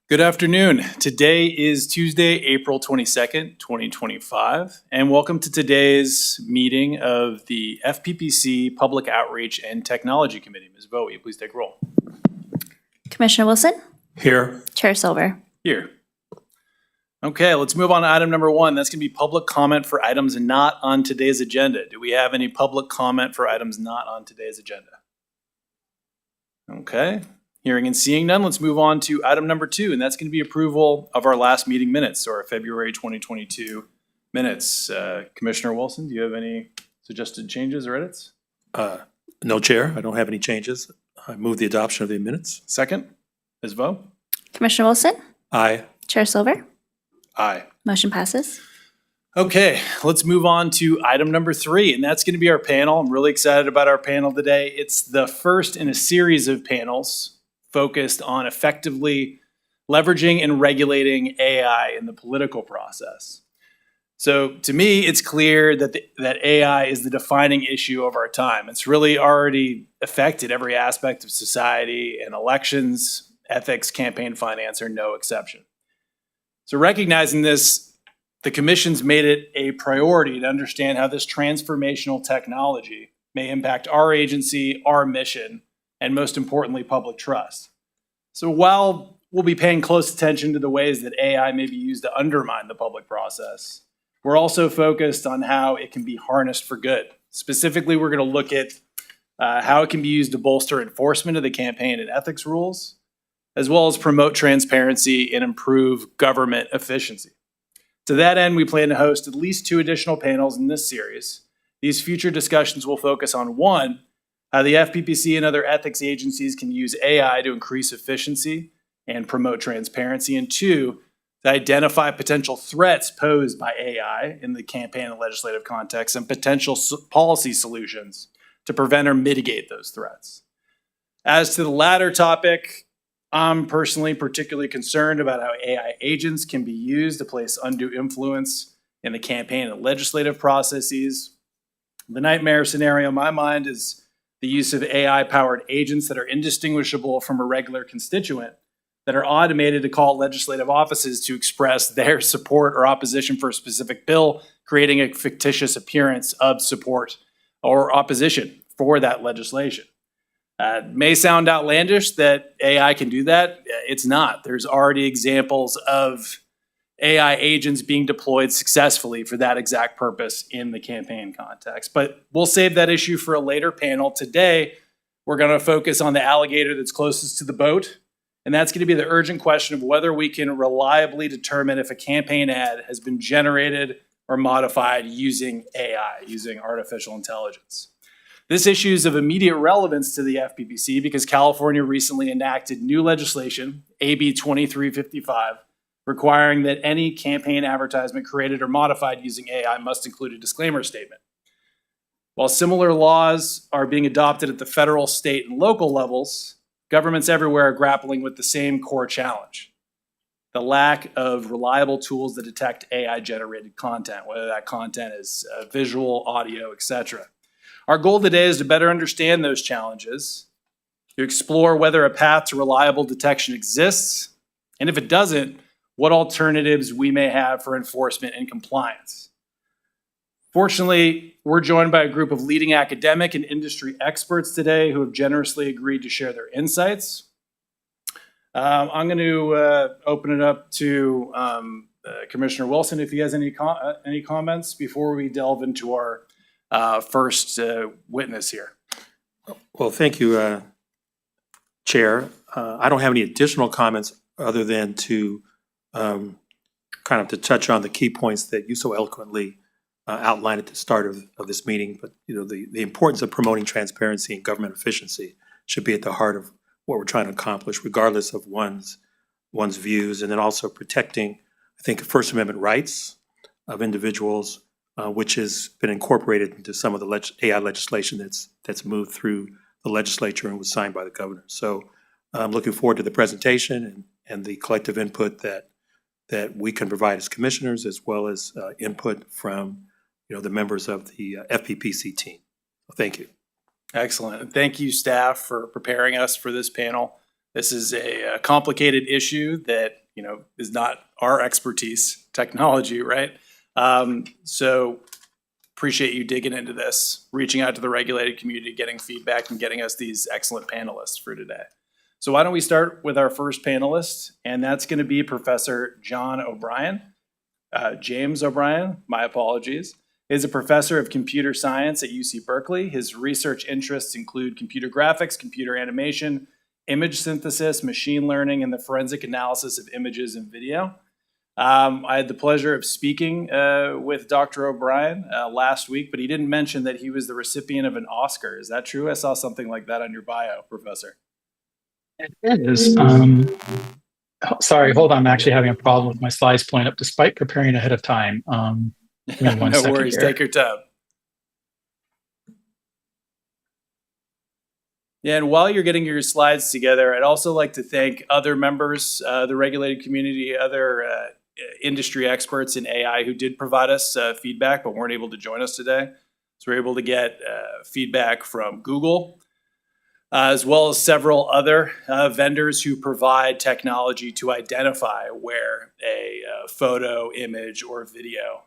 Good afternoon. Today is Tuesday, April 22nd, 2025, and welcome to today's meeting of the FPPC Public Outreach and Technology Committee. Ms. Vo, will you please take roll? Commissioner Wilson, Here. Chair Silver. Here. Okay, let's move on to item number one. That's going to be public comment for items not on today's agenda. Do we have any public comment for items not on today's agenda? Okay. Hearing and seeing none, let's move on to item number two, and that's going to be approval of our last meeting minutes, or our February 2022 minutes. Commissioner Wilson, do you have any suggested changes or edits? No, Chair. I don't have any changes. I move the adoption of the minutes. Second, Ms. Vo? Commissioner Wilson, Aye. Chair Silver. Aye. Motion passes. Okay, let's move on to item number three, and that's going to be our panel. I'm really excited about our panel today. It's the first in a series of panels focused on effectively leveraging and regulating AI in the political process. So to me, it's clear that that AI is the defining issue of our time. It's really already affected every aspect of society, and elections, ethics, campaign finance are no exception. So recognizing this, the Commission's made it a priority to understand how this transformational technology may impact our agency, our mission, and most importantly, public trust. So while we'll be paying close attention to the ways that AI may be used to undermine the public process, we're also focused on how it can be harnessed for good. Specifically, we're going to look at how it can be used to bolster enforcement of the campaign and ethics rules, as well as promote transparency and improve government efficiency. To that end, we plan to host at least 2 additional panels in this series. These future discussions will focus on, one, how the FPPC and other ethics agencies can use AI to increase efficiency and promote transparency, and 2, to identify potential threats posed by AI in the campaign and legislative context and potential policy solutions to prevent or mitigate those threats. As to the latter topic, I'm personally particularly concerned about how AI agents can be used to place undue influence in the campaign and legislative processes. The nightmare scenario in my mind is the use of AI-powered agents that are indistinguishable from a regular constituent, that are automated to call legislative offices to express their support or opposition for a specific bill, creating a fictitious appearance of support or opposition for that legislation. It may sound outlandish that AI can do that. It's not. There's already examples of AI agents being deployed successfully for that exact purpose in the campaign context. But we'll save that issue for a later panel. Today, we're going to focus on the alligator that's closest to the boat, and that's going to be the urgent question of whether we can reliably determine if a campaign ad has been generated or modified using AI, using artificial intelligence. This issue is of immediate relevance to the FPPC because California recently enacted new legislation, AB 2355, requiring that any campaign advertisement created or modified using AI must include a disclaimer statement. While similar laws are being adopted at the federal, state, and local levels, governments everywhere are grappling with the same core challenge: the lack of reliable tools that detect AI-generated content, whether that content is visual, audio, etc. Our goal today is to better understand those challenges, to explore whether a path to reliable detection exists, and if it doesn't, what alternatives we may have for enforcement and compliance. Fortunately, we're joined by a group of leading academic and industry experts today who have generously agreed to share their insights. I'm going to open it up to Commissioner Wilson if he has any comments before we delve into our first witness here. Well, thank you, Chair. I don't have any additional comments other than to kind of to touch on the key points that you so eloquently outlined at the start of this meeting. But the importance of promoting transparency and government efficiency should be at the heart of what we're trying to accomplish, regardless of one's views, and then also protecting, I think, First Amendment rights of individuals, which has been incorporated into some of the AI legislation that's moved through the legislature and was signed by the governor. So I'm looking forward to the presentation and the collective input that we can provide as commissioners, as well as input from the members of the FPPC team. Thank you. Excellent. And thank you, staff, for preparing us for this panel. This is a complicated issue that, is not our expertise, technology, right? So appreciate you digging into this, reaching out to the regulated community, getting feedback, and getting us these excellent panelists for today. So why don't we start with our first panelist, and that's going to be Professor John O'Brien. James O'Brien, my apologies, is a professor of computer science at UC Berkeley. His research interests include computer graphics, computer animation, image synthesis, machine learning, and the forensic analysis of images and video. I had the pleasure of speaking with Dr. O'Brien last week, but he didn't mention that he was the recipient of an Oscar. Is that true? I saw something like that on your bio, Professor. It is. Sorry, hold on. I'm actually having a problem with my slides pulling up despite preparing ahead of time. Give me one No second worries, here. take your time. Yeah, and while you're getting your slides together, I'd also like to thank other members, the regulated community, other industry experts in AI who did provide us feedback but weren't able to join us today. So we're able to get feedback from Google, as well as several other vendors who provide technology to identify where a photo, image, or video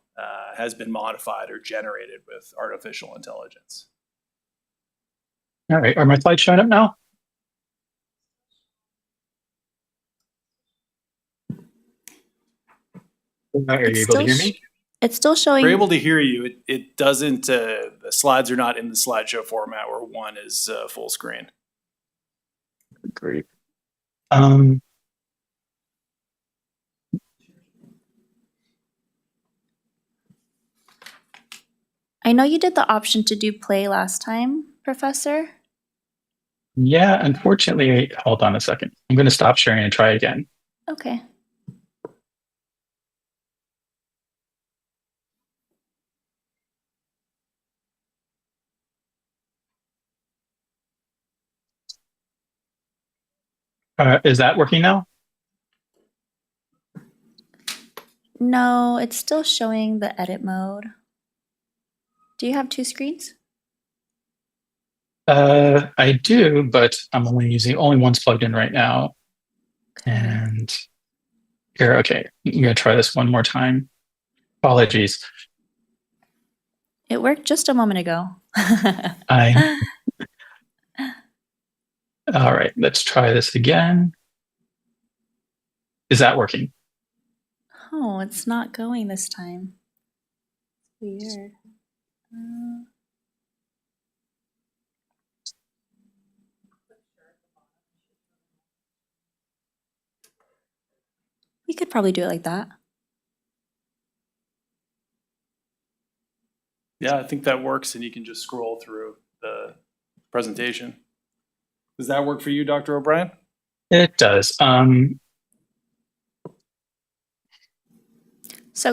has been modified or generated with artificial intelligence. All right, are my slides showing up now? Are you able to hear me? It's still showing. We're able to hear you. It doesn't, the slides are not in the slideshow format where one is full screen. Great. I know you did the option to do play last time, Professor. Yeah, unfortunately, hold on a second. I'm going to stop sharing and try again. Okay. Is that working now? No, it's still showing the edit mode. Do you have two screens? I do, but I'm only one's plugged in right now. And here, okay, I'm going to try this one more time. Apologies. It worked just a moment ago. All right, let's try this again. Is that working? Oh, it's not going this time. Weird. We could probably do it like that. Yeah, I think that works, and you can just scroll through the presentation. Does that work for you, Dr. O'Brien? It does. So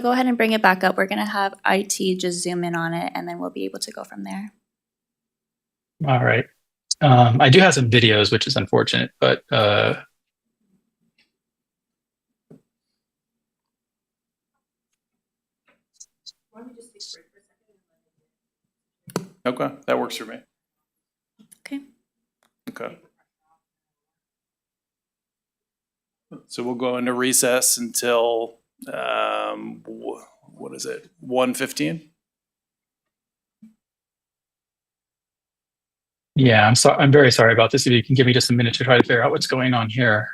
go ahead and bring it back up. We're going to have IT just zoom in on it, and then we'll be able to go from there. All right. I do have some videos, which is unfortunate, but Okay, that works for me. Okay. Okay. So we'll go into recess until, what is it, 1:15? yeah, I'm very sorry about this. If you can give me just a minute to try to figure out what's going on here.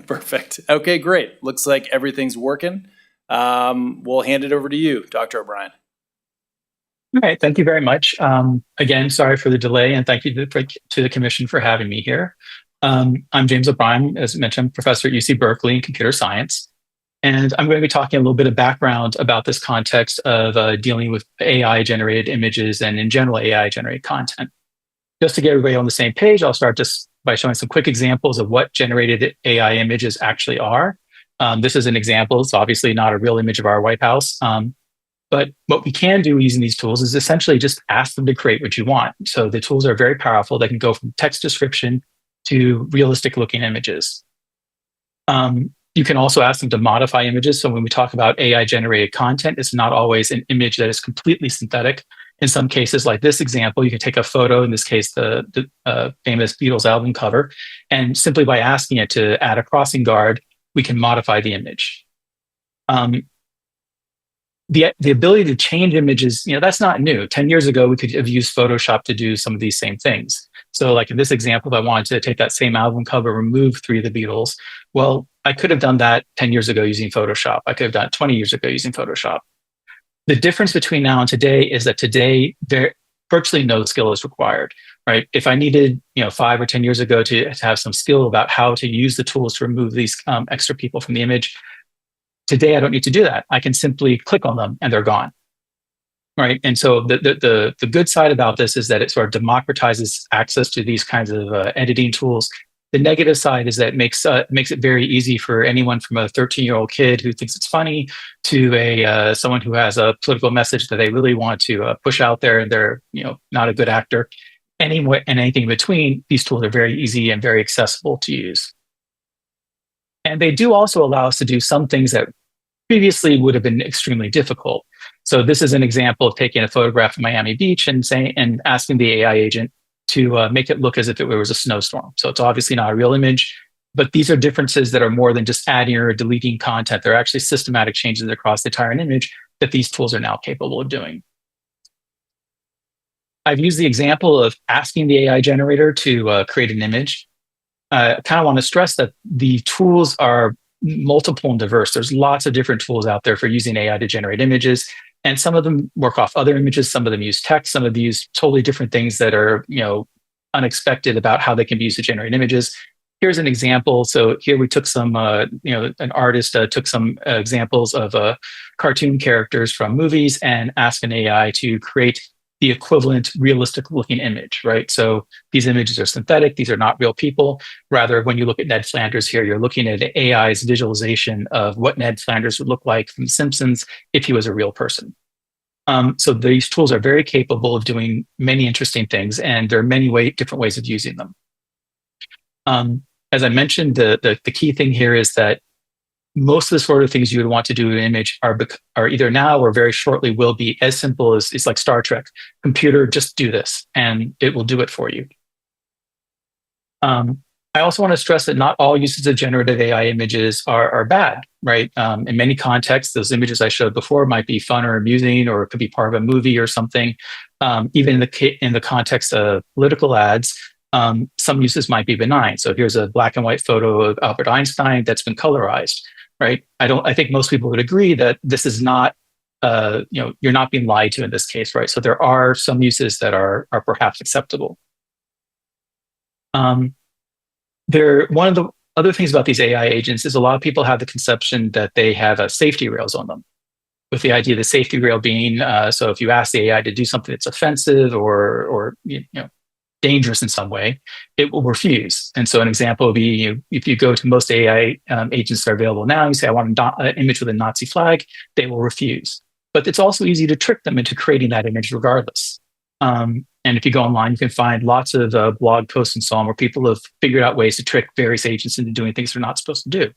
Perfect. Okay, great. Looks like everything's working. We'll hand it over to you, Dr. O'Brien. All right, thank you very much. Again, sorry for the delay, and thank you to the commission for having me here. I'm James O'Brien, as mentioned, professor at UC Berkeley in computer science. And I'm going to be talking a little bit of background about this context of dealing with AI-generated images and, in general, AI-generated content. Just to get everybody on the same page, I'll start just by showing some quick examples of what generated AI images actually are. This is an example. It's obviously not a real image of our White House. But what we can do using these tools is essentially just ask them to create what you want. So the tools are very powerful. They can go from text description to realistic looking images. You can also ask them to modify images. So when we talk about AI generated content, it's not always an image that is completely synthetic. In some cases, like this example, you can take a photo, in this case, the famous Beatles album cover, and simply by asking it to add a crossing guard, we can modify the image. The ability to change images, that's not new. 10 years ago, we could have used Photoshop to do some of these same things. So like in this example, if I wanted to take that same album cover, remove 3 of the Beatles, well, I could have done that 10 years ago using Photoshop. I could have done it 20 years ago using Photoshop. The difference between now and today is that today, virtually no skill is required, right? If I needed, 5 or 10 years ago to have some skill about how to use the tools to remove these extra people from the image, today, I don't need to do that. I can simply click on them and they're gone, right? And so the good side about this is that it sort of democratizes access to these kinds of editing tools. The negative side is that it makes it very easy for anyone from a 13-year-old kid who thinks it's funny to someone who has a political message that they really want to push out there and they're not a good actor. Anyway, and anything in between, these tools are very easy and very accessible to use. And they do also allow us to do some things that previously would have been extremely difficult. So this is an example of taking a photograph of Miami Beach and asking the AI agent to make it look as if it was a snowstorm. So it's obviously not a real image, but these are differences that are more than just adding or deleting content. They're actually systematic changes across the entire image that these tools are now capable of doing. I've used the example of asking the AI generator to create an image. I kind of want to stress that the tools are multiple and diverse. There's lots of different tools out there for using AI to generate images. And some of them work off other images. Some of them use text. Some of them use totally different things that are, unexpected about how they can be used to generate images. Here's an example. So here we took some, an artist took some examples of cartoon characters from movies and asked an AI to create the equivalent realistic looking image, right? So these images are synthetic. These are not real people. Rather, when you look at Ned Flanders here, you're looking at AI's visualization of what Ned Flanders would look like from The Simpsons if he was a real person. So these tools are very capable of doing many interesting things, and there are many different ways of using them. As I mentioned, the key thing here is that most of the sort of things you would want to do in an image are either now or very shortly will be as simple as it's like Star Trek. Computer, just do this, and it will do it for you. I also want to stress that not all uses of generative AI images are bad, right? In many contexts, those images I showed before might be fun or amusing, or it could be part of a movie or something. Even in the context of political ads, some uses might be benign. So here's a black and white photo of Albert Einstein that's been colorized. Right. I think most people would agree that this is not, you're not being lied to in this case, right? So there are some uses that are perhaps acceptable. One of the other things about these AI agents is a lot of people have the conception that they have safety rails on them, with the idea of the safety rail being, so if you ask the AI to do something that's offensive or dangerous in some way, it will refuse. And so an example would be if you go to most AI agents that are available now, you say, I want an image with a Nazi flag, they will refuse. But it's also easy to trick them into creating that image regardless. And if you go online, you can find lots of blog posts and so on where people have figured out ways to trick various agents into doing things they're not supposed to do.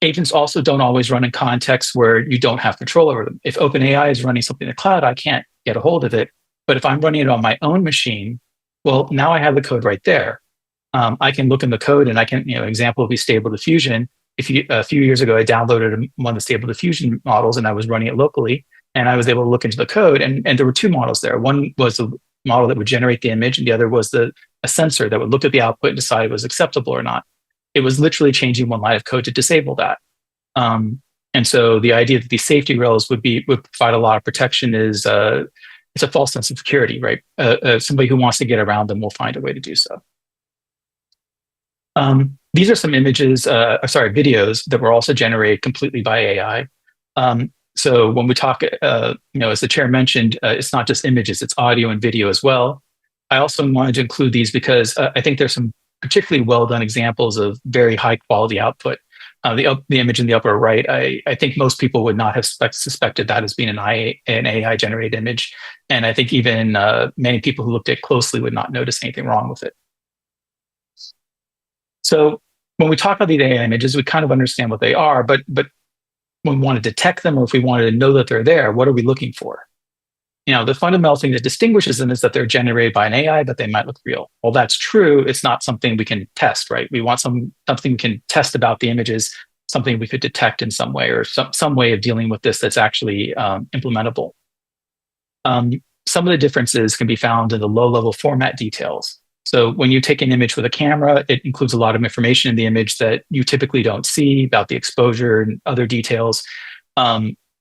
Agents also don't always run in contexts where you don't have control over them. If OpenAI is running something in the cloud, I can't get a hold of it. But if I'm running it on my own machine, well, now I have the code right there. I can look in the code and I can, example would be Stable Diffusion. A few years ago, I downloaded one of the Stable Diffusion models and I was running it locally, and I was able to look into the code, and there were 2 models there. One was a model that would generate the image, and the other was a sensor that would look at the output and decide it was acceptable or not. It was literally changing one line of code to disable that. And so the idea that these safety rails would provide a lot of protection is it's a false sense of security, right? Somebody who wants to get around them will find a way to do so. These are some videos that were also generated completely by AI. So when we talk, as the chair mentioned, it's not just images, it's audio and video as well. I also wanted to include these because I think there's some particularly well done examples of very high quality output. The image in the upper right, I think most people would not have suspected that as being an AI generated image. And I think even many people who looked at it closely would not notice anything wrong with it. So when we talk about these AI images, we kind of understand what they are, but when we want to detect them or if we wanted to know that they're there, what are we looking for? The fundamental thing that distinguishes them is that they're generated by an AI, but they might look real. Well, that's true. It's not something we can test, right? We want something we can test about the images, something we could detect in some way or some way of dealing with this that's actually implementable. Some of the differences can be found in the low-level format details. So when you take an image with a camera, it includes a lot of information in the image that you typically don't see about the exposure and other details.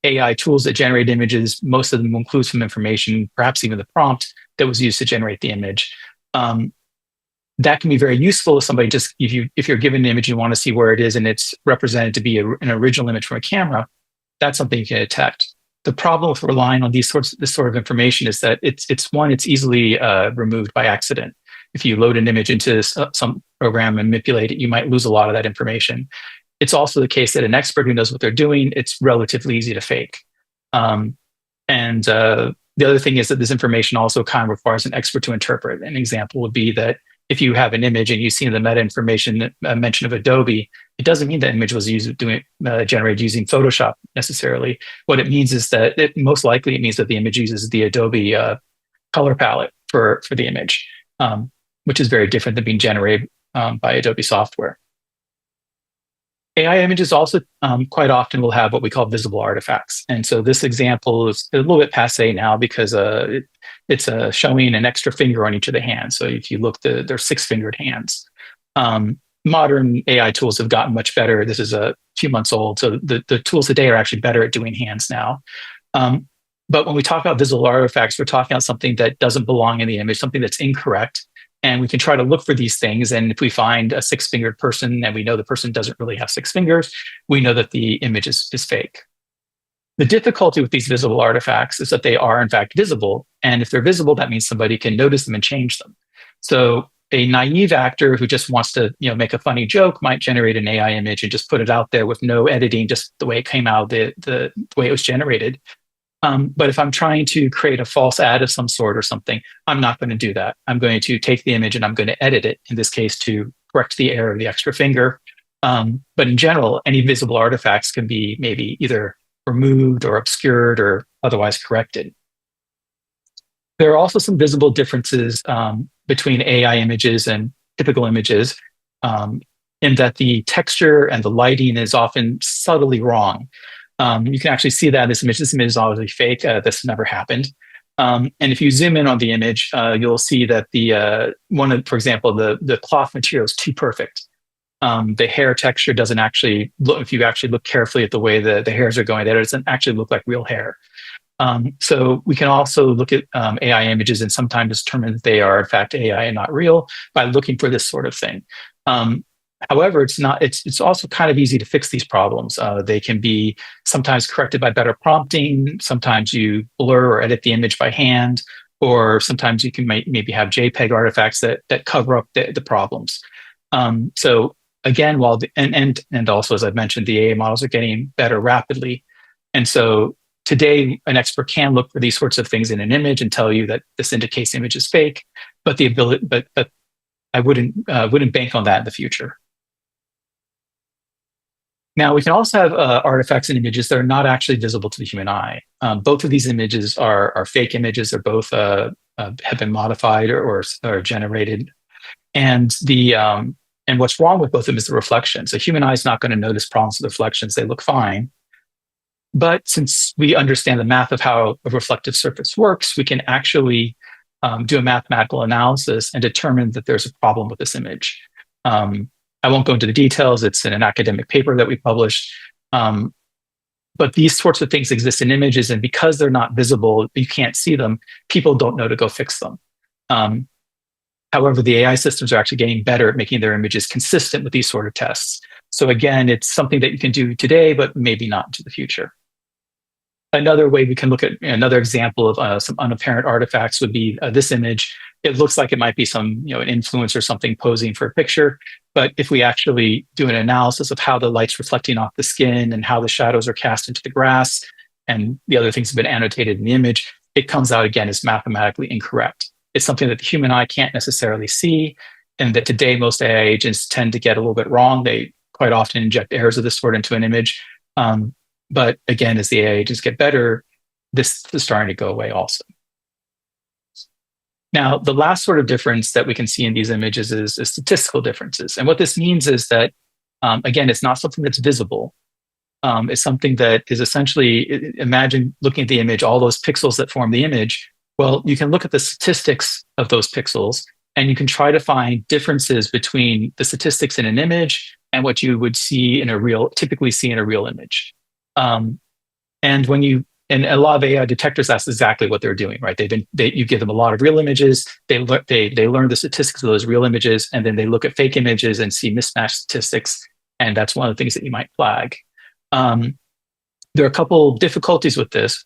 AI tools that generate images, most of them will include some information, perhaps even the prompt that was used to generate the image. That can be very useful if somebody if you're given an image, you want to see where it is and it's represented to be an original image from a camera, that's something you can detect. The problem with relying on this sort of information is that it's easily removed by accident. If you load an image into some program and manipulate it, you might lose a lot of that information. It's also the case that an expert who knows what they're doing, it's relatively easy to fake. The other thing is that this information also kind of requires an expert to interpret. An example would be that if you have an image and you see the meta information mention of Adobe, it doesn't mean that image was generated using Photoshop necessarily. What it means is that it means that the image uses the Adobe color palette for the image, which is very different than being generated by Adobe software. AI images also quite often will have what we call visible artifacts. And so this example is a little bit passé now because it's showing an extra finger on each of the hands. So if you look, they're 6-fingered hands. Modern AI tools have gotten much better. This is a few months old. So the tools today are actually better at doing hands now. But when we talk about visible artifacts, we're talking about something that doesn't belong in the image, something that's incorrect. And we can try to look for these things. And if we find a 6-fingered person and we know the person doesn't really have 6 fingers, we know that the image is fake. The difficulty with these visible artifacts is that they are in fact visible. And if they're visible, that means somebody can notice them and change them. So a naive actor who just wants to make a funny joke might generate an AI image and just put it out there with no editing, just the way it came out, the way it was generated. But if I'm trying to create a false ad of some sort or something, I'm not going to do that. I'm going to take the image and I'm going to edit it, in this case, to correct the error of the extra finger. But in general, any visible artifacts can be maybe either removed or obscured or otherwise corrected. There are also some visible differences between AI images and typical images in that the texture and the lighting is often subtly wrong. You can actually see that in this image. This image is obviously fake. This never happened. And if you zoom in on the image, you'll see that for example, the cloth material is too perfect. The hair texture doesn't actually look, if you actually look carefully at the way the hairs are going, it doesn't actually look like real hair. So we can also look at AI images and sometimes determine that they are in fact AI and not real by looking for this sort of thing. However, it's also kind of easy to fix these problems. They can be sometimes corrected by better prompting. Sometimes you blur or edit the image by hand, or sometimes you can maybe have JPEG artifacts that cover up the problems. So again, and also, as I've mentioned, the AI models are getting better rapidly. And so today, an expert can look for these sorts of things in an image and tell you that this indicates the image is fake, but I wouldn't bank on that in the future. Now, we can also have artifacts and images that are not actually visible to the human eye. Both of these images are fake images. They're both have been modified or generated. And what's wrong with both of them is the reflections. The human eye is not going to notice problems with reflections. They look fine. But since we understand the math of how a reflective surface works, we can actually do a mathematical analysis and determine that there's a problem with this image. I won't go into the details. It's in an academic paper that we published. But these sorts of things exist in images, and because they're not visible, you can't see them, people don't know to go fix them. However, the AI systems are actually getting better at making their images consistent with these sort of tests. So again, it's something that you can do today, but maybe not into the future. Another way we can look at another example of some unapparent artifacts would be this image. It looks like it might be some, an influencer or something posing for a picture. But if we actually do an analysis of how the light's reflecting off the skin and how the shadows are cast into the grass and the other things have been annotated in the image, it comes out again as mathematically incorrect. It's something that the human eye can't necessarily see, and that today most AI agents tend to get a little bit wrong. They quite often inject errors of this sort into an image. But again, as the AI agents get better, this is starting to go away also. Now, the last sort of difference that we can see in these images is statistical differences. And what this means is that, again, it's not something that's visible. It's something that is essentially, imagine looking at the image, all those pixels that form the image. Well, you can look at the statistics of those pixels, and you can try to find differences between the statistics in an image and what you would see in typically see in a real image. And a lot of AI detectors, that's exactly what they're doing, right? You give them a lot of real images, they learn the statistics of those real images, and then they look at fake images and see mismatched statistics, and that's one of the things that you might flag. There are a couple difficulties with this.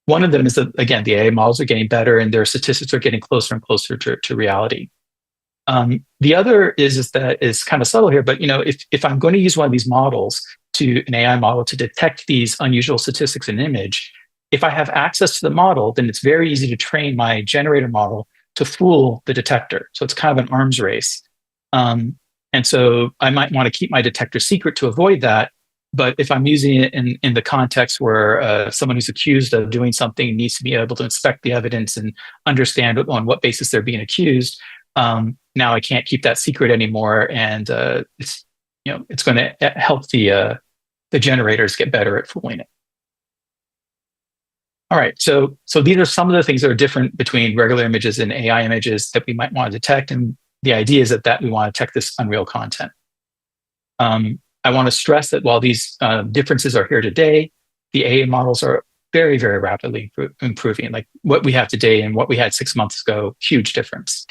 One of them is that, again, the AI models are getting better and their statistics are getting closer and closer to reality. The other is that is kind of subtle here, but if I'm going to use one of these models, an AI model to detect these unusual statistics in an image, if I have access to the model, then it's very easy to train my generator model to fool the detector. So it's kind of an arms race. And so I might want to keep my detector secret to avoid that. But if I'm using it in the context where someone who's accused of doing something needs to be able to inspect the evidence and understand on what basis they're being accused, now I can't keep that secret anymore, and it's going to help the generators get better at fooling it. All right, so these are some of the things that are different between regular images and AI images that we might want to detect, and the idea is that we want to detect this unreal content. I want to stress that while these differences are here today, the AI models are very, very rapidly improving. Like what we have today and what we had 6 months ago, huge difference.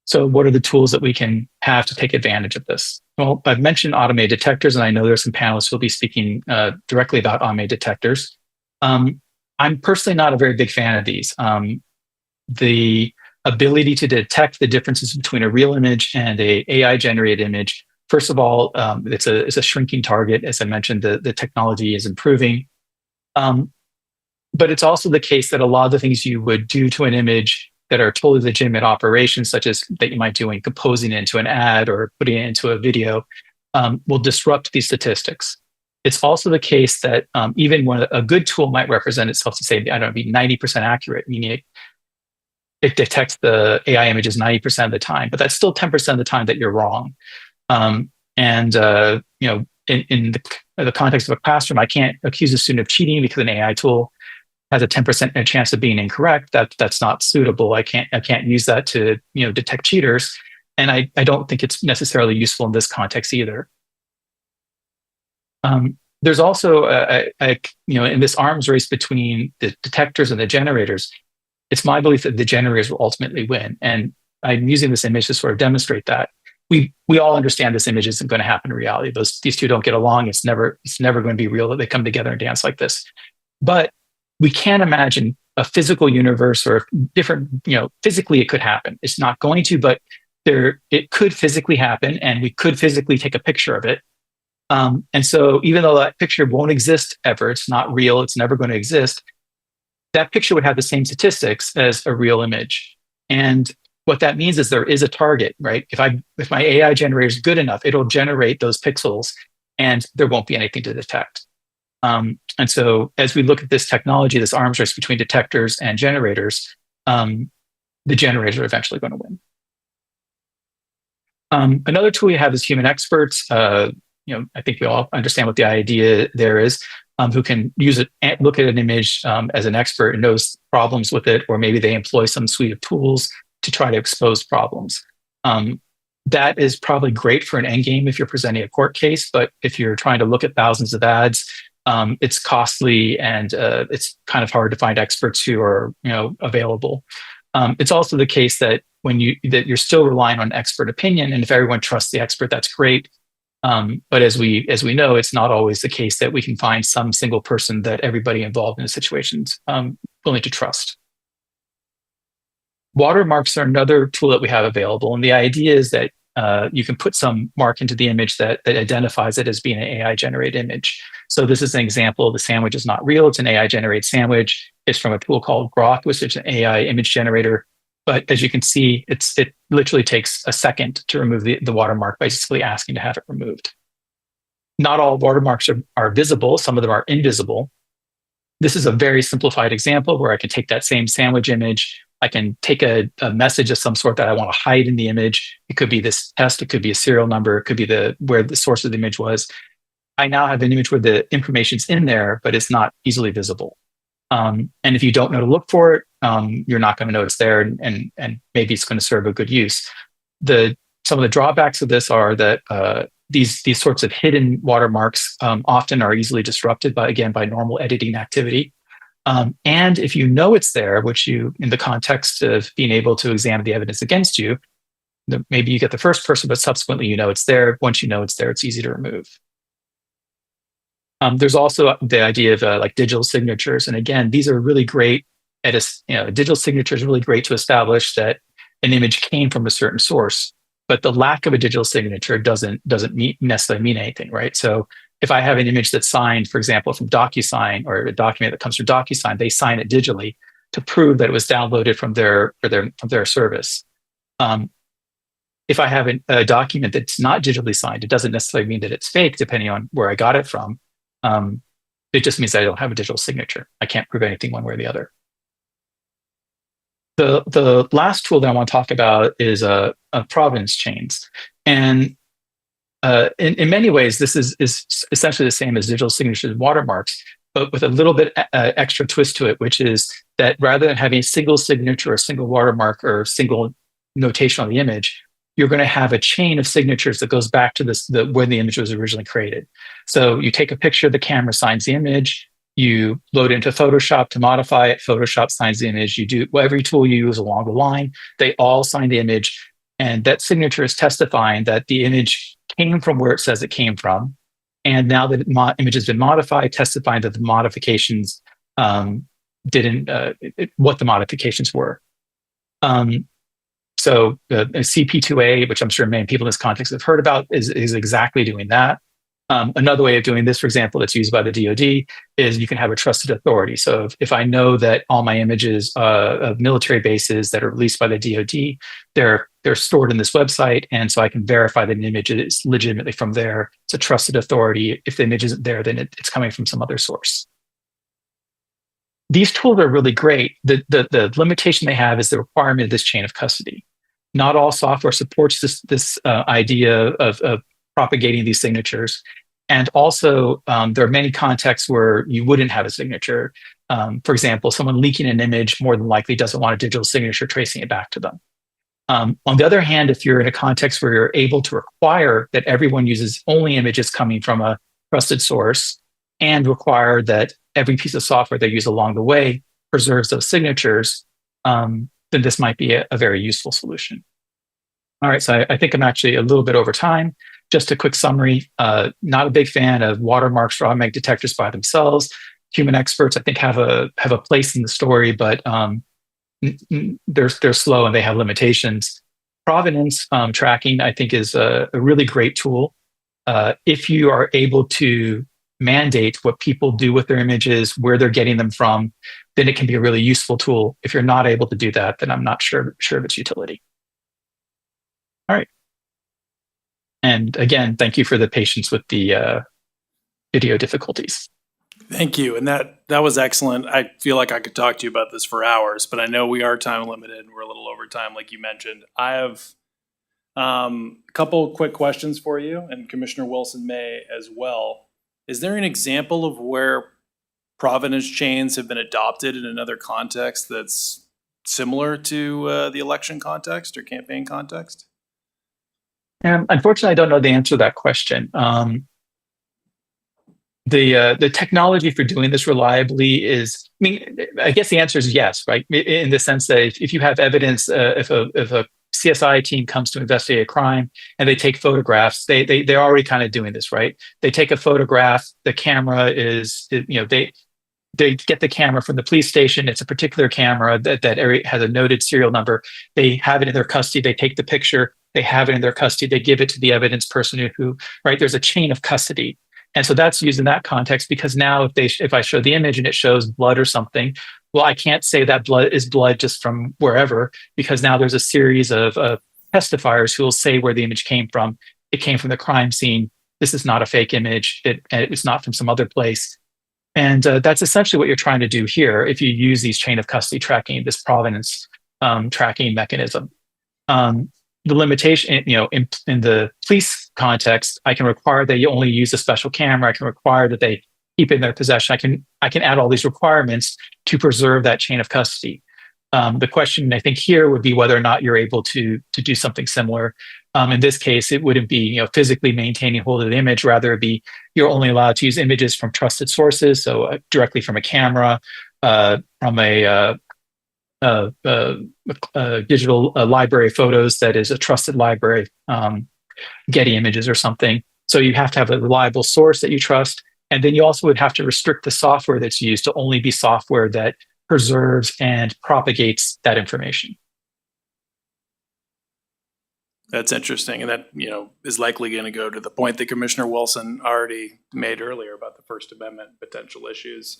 So what are the tools that we can have to take advantage of this? Well, I've mentioned automated detectors, and I know there's some panelists who will be speaking directly about automated detectors. I'm personally not a very big fan of these. The ability to detect the differences between a real image and a AI-generated image, first of all, it's a shrinking target. As I mentioned, the technology is improving. But it's also the case that a lot of the things you would do to an image that are totally legitimate operations, such as that you might do in composing it into an ad or putting it into a video, will disrupt these statistics. It's also the case that even when a good tool might represent itself to say, I don't know, be 90% accurate, meaning it detects the AI images 90% of the time, but that's still 10% of the time that you're wrong. In the context of a classroom, I can't accuse a student of cheating because an AI tool has a 10% chance of being incorrect. That's not suitable. I can't use that to detect cheaters, and I don't think it's necessarily useful in this context either. There's also in this arms race between the detectors and the generators, it's my belief that the generators will ultimately win, and I'm using this image to sort of demonstrate that. We all understand this image isn't going to happen in reality. These two don't get along. It's never going to be real that they come together and dance like this. But we can't imagine a physical universe or different, physically it could happen. It's not going to, but it could physically happen, and we could physically take a picture of it. And so even though that picture won't exist ever, it's not real, it's never going to exist, that picture would have the same statistics as a real image. And what that means is there is a target, right? If my AI generator is good enough, it'll generate those pixels and there won't be anything to detect. And so as we look at this technology, this arms race between detectors and generators, the generators are eventually going to win. Another tool we have is human experts. I think we all understand what the idea there is, who can use it and look at an image as an expert and knows problems with it, or maybe they employ some suite of tools to try to expose problems. That is probably great for an end game if you're presenting a court case, but if you're trying to look at thousands of ads, it's costly and it's kind of hard to find experts who are available. It's also the case that that you're still relying on expert opinion, and if everyone trusts the expert, that's great. But as we know, it's not always the case that we can find some single person that everybody involved in a situation's willing to trust. Watermarks are another tool that we have available, and the idea is that you can put some mark into the image that identifies it as being an AI-generated image. So this is an example. The sandwich is not real. It's an AI-generated sandwich. It's from a tool called Grok, which is an AI image generator. But as you can see, it literally takes a second to remove the watermark by simply asking to have it removed. Not all watermarks are visible. Some of them are invisible. This is a very simplified example where I can take that same sandwich image. I can take a message of some sort that I want to hide in the image. It could be this test. It could be a serial number. It could be where the source of the image was. I now have an image where the information's in there, but it's not easily visible. And if you don't know to look for it, you're not going to know it's there, and maybe it's going to serve a good use. Some of the drawbacks of this are that these sorts of hidden watermarks often are easily disrupted by normal editing activity. And if you know it's there, which in the context of being able to examine the evidence against you, maybe you get the first person, but subsequently you know it's there. Once you know it's there, it's easy to remove. There's also the idea of like digital signatures, and again, these are really great. Digital signature is really great to establish that an image came from a certain source, but the lack of a digital signature doesn't necessarily mean anything, right? So if I have an image that's signed, for example, from DocuSign, or a document that comes from DocuSign, they sign it digitally to prove that it was downloaded from their service. If I have a document that's not digitally signed, it doesn't necessarily mean that it's fake, depending on where I got it from. It just means that I don't have a digital signature. I can't prove anything one way or the other. The last tool that I want to talk about is provenance chains. And in many ways, this is essentially the same as digital signatures and watermarks, but with a little bit extra twist to it, which is that rather than having a single signature or a single watermark or a single notation on the image, you're going to have a chain of signatures that goes back to when the image was originally created. So you take a picture, the camera signs the image, you load it into Photoshop to modify it, Photoshop signs the image, you do every tool you use along the line, they all sign the image, and that signature is testifying that the image came from where it says it came from. And now that the image has been modified, testifying that the modifications what the modifications were. So CP2A, which I'm sure many people in this context have heard about, is exactly doing that. Another way of doing this, for example, that's used by the DoD, is you can have a trusted authority. So if I know that all my images of military bases that are released by the DoD, they're stored in this website, and so I can verify that an image is legitimately from there. It's a trusted authority. If the image isn't there, then it's coming from some other source. These tools are really great. The limitation they have is the requirement of this chain of custody. Not all software supports this idea of propagating these signatures. And also, there are many contexts where you wouldn't have a signature. For example, someone leaking an image more than likely doesn't want a digital signature tracing it back to them. On the other hand, if you're in a context where you're able to require that everyone uses only images coming from a trusted source, and require that every piece of software they use along the way preserves those signatures, then this might be a very useful solution. All right, so I think I'm actually a little bit over time. Just a quick summary, not a big fan of watermarks or automatic detectors by themselves. Human experts, I think, have a place in the story, but they're slow and they have limitations. Provenance tracking, I think, is a really great tool. If you are able to mandate what people do with their images, where they're getting them from, then it can be a really useful tool. If you're not able to do that, then I'm not sure of its utility. All right. And again, thank you for the patience with the video difficulties. Thank you. And that was excellent. I feel like I could talk to you about this for hours, but I know we are time limited and we're a little over time, like you mentioned. I have a couple quick questions for you, and Commissioner Wilson may as well. Is there an example of where provenance chains have been adopted in another context that's similar to the election context or campaign context? Unfortunately, I don't know the answer to that question. The technology for doing this reliably is, I mean, I guess the answer is yes, right? In the sense that if you have evidence, if a CSI team comes to investigate a crime and they take photographs, they're already kind of doing this, right? They take a photograph, the camera is, they get the camera from the police station. It's a particular camera that area has a noted serial number. They have it in their custody. They take the picture. They have it in their custody. They give it to the evidence person who right? There's a chain of custody. And so that's used in that context because now if I show the image and it shows blood or something, well, I can't say that blood is blood just from wherever because now there's a series of testifiers who will say where the image came from. It came from the crime scene. This is not a fake image. It was not from some other place. And that's essentially what you're trying to do here if you use these chain of custody tracking, this provenance tracking mechanism. The limitation, in the police context, I can require that you only use a special camera. I can require that they keep it in their possession. I can add all these requirements to preserve that chain of custody. The question I think here would be whether or not you're able to do something similar. In this case, it wouldn't be physically maintaining hold of the image. Rather, it'd be you're only allowed to use images from trusted sources, so directly from a camera, from a digital library of photos that is a trusted library, Getty Images or something. So you have to have a reliable source that you trust. And then you also would have to restrict the software that's used to only be software that preserves and propagates that information. That's interesting. And that, is likely going to go to the point that Commissioner Wilson already made earlier about the First Amendment potential issues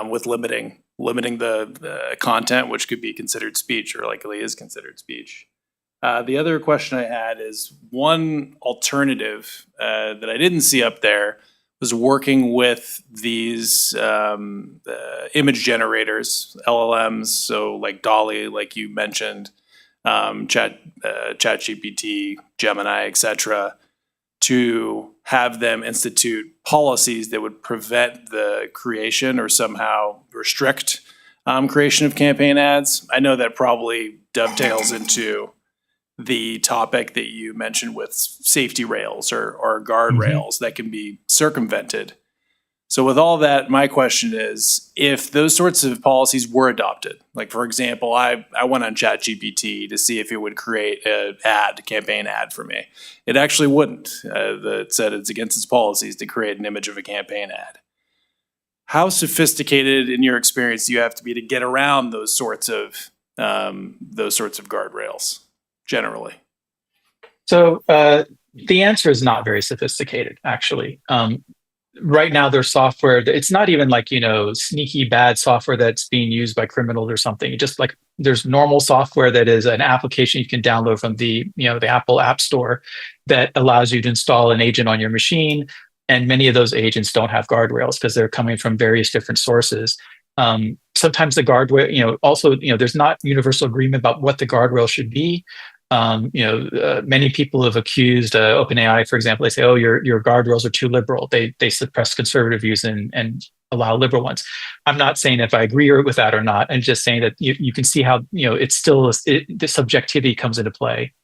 with limiting the content, which could be considered speech or likely is considered speech. The other question I had is one alternative that I didn't see up there was working with these image generators, LLMs, so like DALL-E, like you mentioned, ChatGPT, Gemini, etc., to have them institute policies that would prevent the creation or somehow restrict creation of campaign ads. I know that probably dovetails into the topic that you mentioned with safety rails or guardrails that can be circumvented. So with all that, my question is, if those sorts of policies were adopted, like for example, I went on ChatGPT to see if it would create a campaign ad for me. It actually wouldn't. It said it's against its policies to create an image of a campaign ad. How sophisticated in your experience do you have to be to get around those sorts of guardrails generally? So the answer is not very sophisticated, actually. Right now, there's software. It's not even like, sneaky bad software that's being used by criminals or something. Just like there's normal software that is an application you can download from the Apple App Store that allows you to install an agent on your machine. And many of those agents don't have guardrails because they're coming from various different sources. Sometimes the guardrail, also, there's not universal agreement about what the guardrail should be. Many people have accused OpenAI, for example. They say, "Oh, your guardrails are too liberal. They suppress conservative views and allow liberal ones." I'm not saying if I agree with that or not. I'm just saying that you can see how it's still the subjectivity comes into play.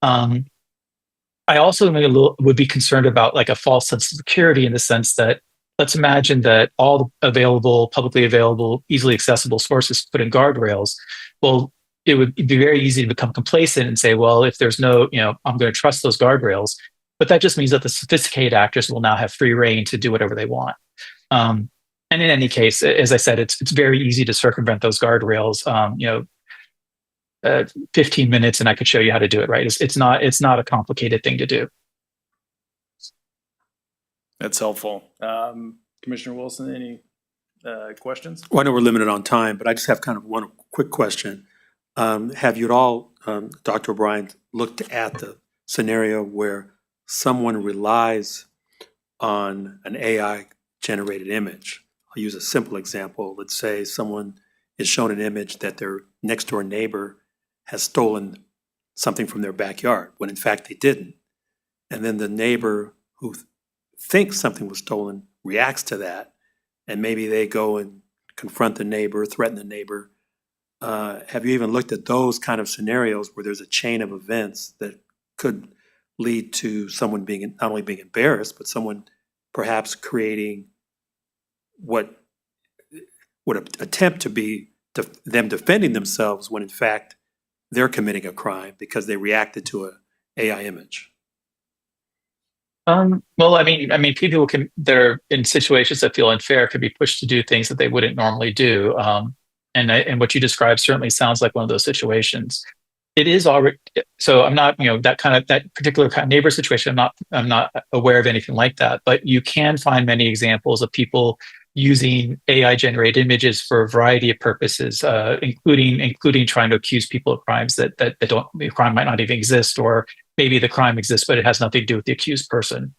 I also would be concerned about like a false sense of security in the sense that let's imagine that all the publicly available, easily accessible sources put in guardrails. Well, it would be very easy to become complacent and say, well, if there's no, I'm going to trust those guardrails. But that just means that the sophisticated actors will now have free reign to do whatever they want. And in any case, as I said, it's very easy to circumvent those guardrails. 15 minutes and I could show you how to do it, right? It's not a complicated thing to do. That's helpful. Commissioner Wilson, any questions? Well, I know we're limited on time, but I just have kind of one quick question. Have you at all, Dr. O'Brien, looked at the scenario where someone relies on an AI-generated image? I'll use a simple example. Let's say someone is shown an image that their next-door neighbor has stolen something from their backyard, when in fact they didn't. And then the neighbor who thinks something was stolen reacts to that, and maybe they go and confront the neighbor, threaten the neighbor. Have you even looked at those kind of scenarios where there's a chain of events that could lead to someone being not only being embarrassed, but someone perhaps creating what would attempt to be them defending themselves when in fact they're committing a crime because they reacted to a AI image. Well, I mean, people can that are in situations that feel unfair could be pushed to do things that they wouldn't normally do. And what you described certainly sounds like one of those situations. It is already so. I'm not, that particular kind of neighbor situation. I'm not aware of anything like that. But you can find many examples of people using AI generated images for a variety of purposes, including trying to accuse people of crimes that the crime might not even exist, or maybe the crime exists but it has nothing to do with the accused person.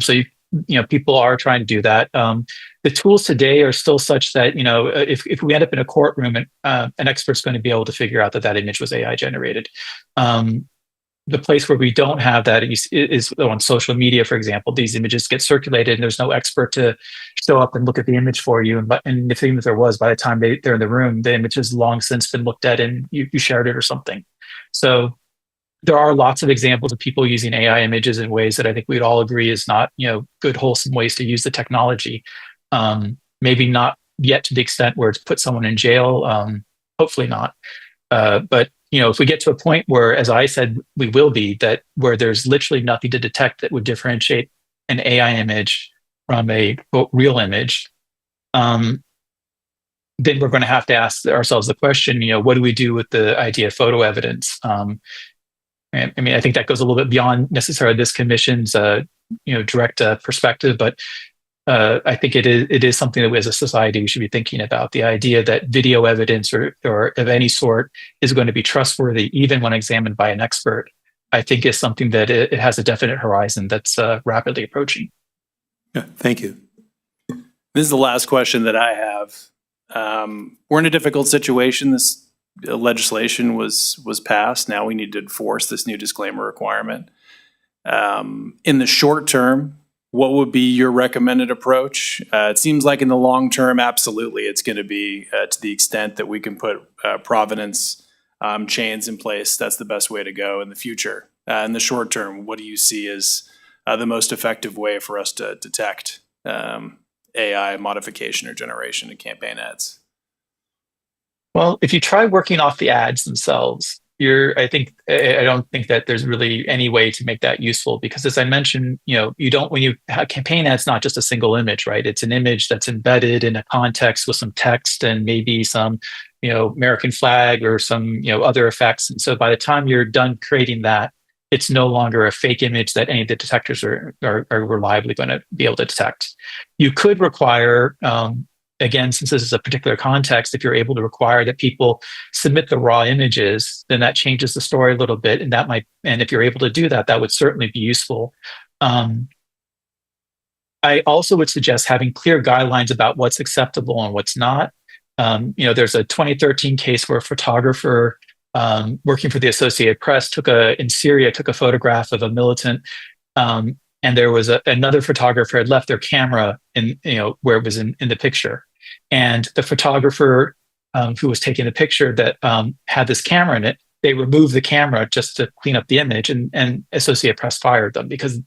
So people are trying to do that. The tools today are still such that if we end up in a courtroom and an expert's going to be able to figure out that image was AI generated. The place where we don't have that is on social media, for example. These images get circulated and there's no expert to show up and look at the image for you. And even if there was, by the time they're in the room, the image has long since been looked at and you shared it or something. So there are lots of examples of people using AI images in ways that I think we'd all agree is not, good, wholesome ways to use the technology. Maybe not yet to the extent where it's put someone in jail. Hopefully not. But if we get to a point where, as I said, we will be, that where there's literally nothing to detect that would differentiate an AI image from a quote, real image, then we're going to have to ask ourselves the question, what do we do with the idea of photo evidence? I mean, I think that goes a little bit beyond necessarily this commission's, direct perspective, but I think it is something that we as a society we should be thinking about. The idea that video evidence or of any sort is going to be trustworthy, even when examined by an expert, I think is something that it has a definite horizon that's rapidly approaching. Yeah, thank you. This is the last question that I have. We're in a difficult situation. This legislation was passed. Now we need to enforce this new disclaimer requirement. In the short term, what would be your recommended approach? It seems like in the long term, absolutely, it's going to be to the extent that we can put provenance chains in place. That's the best way to go in the future. In the short term, what do you see as the most effective way for us to detect AI modification or generation in campaign ads? Well, if you try working off the ads themselves, I don't think that there's really any way to make that useful, because as I mentioned, when you have campaign ads, not just a single image, right? It's an image that's embedded in a context with some text and maybe some, American flag or some, other effects. And so by the time you're done creating that, it's no longer a fake image that any of the detectors are reliably going to be able to detect. You could require, again, since this is a particular context, if you're able to require that people submit the raw images, then that changes the story a little bit. And if you're able to do that, that would certainly be useful. I also would suggest having clear guidelines about what's acceptable and what's not. There's a 2013 case where a photographer working for the Associated Press in Syria took a photograph of a militant, and there was another photographer had left their camera where it was in the picture. And the photographer who was taking the picture that had this camera in it, they removed the camera just to clean up the image, and Associated Press fired them because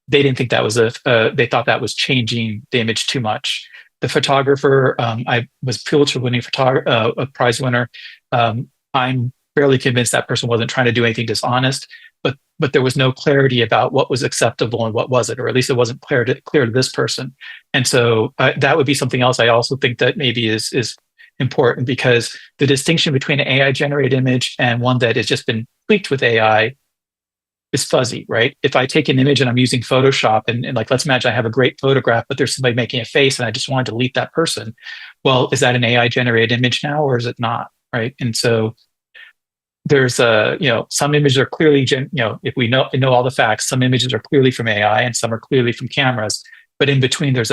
they didn't think that was they thought that was changing the image too much. The photographer, I was Pulitzer winning a prize winner. I'm fairly convinced that person wasn't trying to do anything dishonest, but there was no clarity about what was acceptable and what wasn't, or at least it wasn't clear to this person. And so that would be something else I also think that maybe is important, because the distinction between an AI generated image and one that has just been tweaked with AI is fuzzy, right? If I take an image and I'm using Photoshop and like, let's imagine I have a great photograph, but there's somebody making a face and I just want to delete that person. Well, is that an AI generated image now, or is it not, right? And so there's some images are clearly, if we know all the facts, some images are clearly from AI and some are clearly from cameras, but in between there's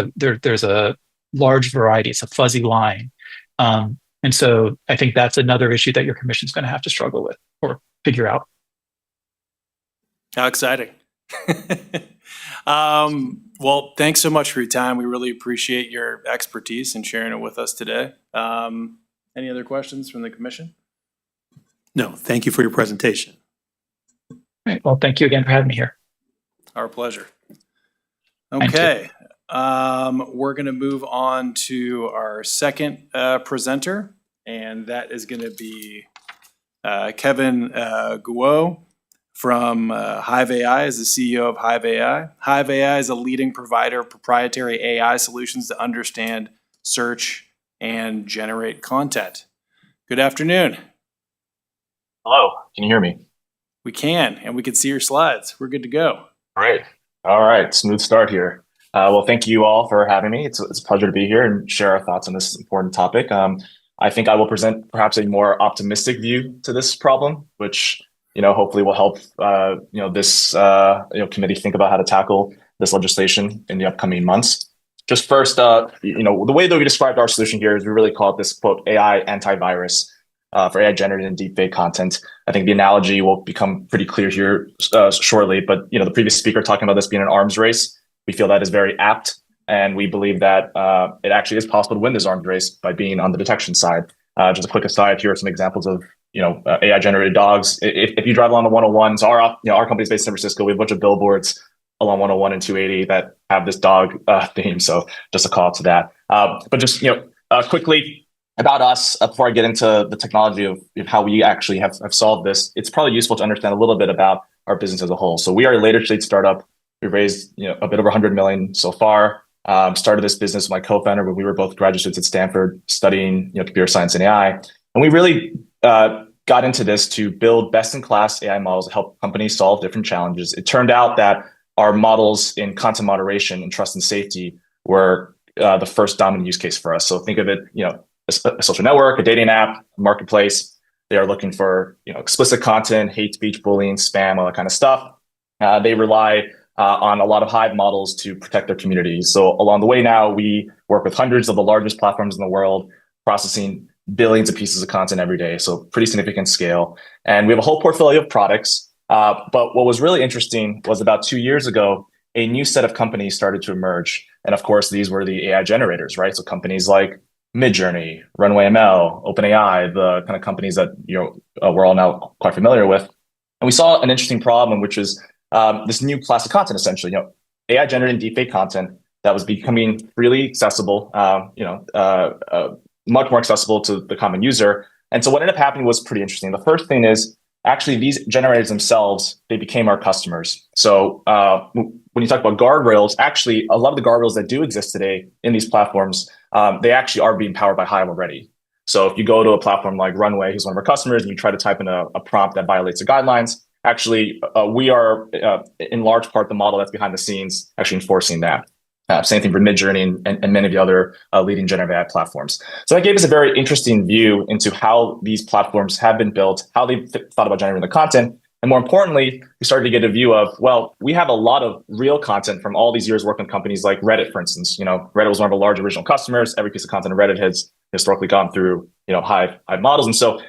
a large variety. It's a fuzzy line. And so I think that's another issue that your commission's going to have to struggle with or figure out. How exciting. Well, thanks so much for your time. We really appreciate your expertise and sharing it with us today. Any other questions from the commission? No, thank you for your presentation. Right. Well, thank you again for having me here. Our pleasure. Thank you. Okay, we're going to move on to our second presenter, and that is going to be Kevin Guo from Hive AI as the CEO of Hive AI. Hive AI is a leading provider of proprietary AI solutions to understand, search, and generate content. Good afternoon. Hello, can you hear me? We can, and we can see your slides. We're good to go. Great. All right, smooth start here. Well, thank you all for having me. It's a pleasure to be here and share our thoughts on this important topic. I think I will present perhaps a more optimistic view to this problem, which hopefully will help this committee think about how to tackle this legislation in the upcoming months. Just first, the way that we described our solution here is we really call it this quote AI antivirus for AI generated and deepfake content. I think the analogy will become pretty clear here shortly, but the previous speaker talking about this being an arms race, we feel that is very apt, and we believe that it actually is possible to win this arms race by being on the detection side. Just a quick aside, here are some examples of AI generated dogs. If you drive along the 101, so our company's based in San Francisco, we have a bunch of billboards along 101 and 280 that have this dog theme. So just a call to that. But just quickly about us, before I get into the technology of how we actually have solved this, it's probably useful to understand a little bit about our business as a whole. So we are a later stage startup. We've raised a bit over 100 million so far. Started this business with my co-founder when we were both graduate students at Stanford studying computer science and AI. And we really got into this to build best-in-class AI models to help companies solve different challenges. It turned out that our models in content moderation and trust and safety were the first dominant use case for us. So think of it, a social network, a dating app, a marketplace. They are looking for explicit content, hate speech, bullying, spam, all that kind of stuff. They rely on a lot of Hive models to protect their communities. So along the way now, we work with hundreds of the largest platforms in the world, processing billions of pieces of content every day. So pretty significant scale. And we have a whole portfolio of products. But what was really interesting was about 2 years ago, a new set of companies started to emerge. And of course, these were the AI generators, right? So companies like Midjourney, Runway ML, OpenAI, the kind of companies that we're all now quite familiar with. And we saw an interesting problem, which is this new class of content, essentially, AI generated deepfake content that was becoming freely accessible, much more accessible to the common user. And so what ended up happening was pretty interesting. The first thing is actually these generators themselves, they became our customers. So when you talk about guardrails, actually a lot of the guardrails that do exist today in these platforms, they actually are being powered by Hive already. So if you go to a platform like Runway, who's one of our customers, and you try to type in a prompt that violates the guidelines, actually we are in large part the model that's behind the scenes actually enforcing that. Same thing for Midjourney and many of the other leading generative AI platforms. So that gave us a very interesting view into how these platforms have been built, how they thought about generating the content. And more importantly, we started to get a view of, well, we have a lot of real content from all these years working with companies like Reddit, for instance. Reddit was one of our large original customers. Every piece of content on Reddit has historically gone through Hive models. And so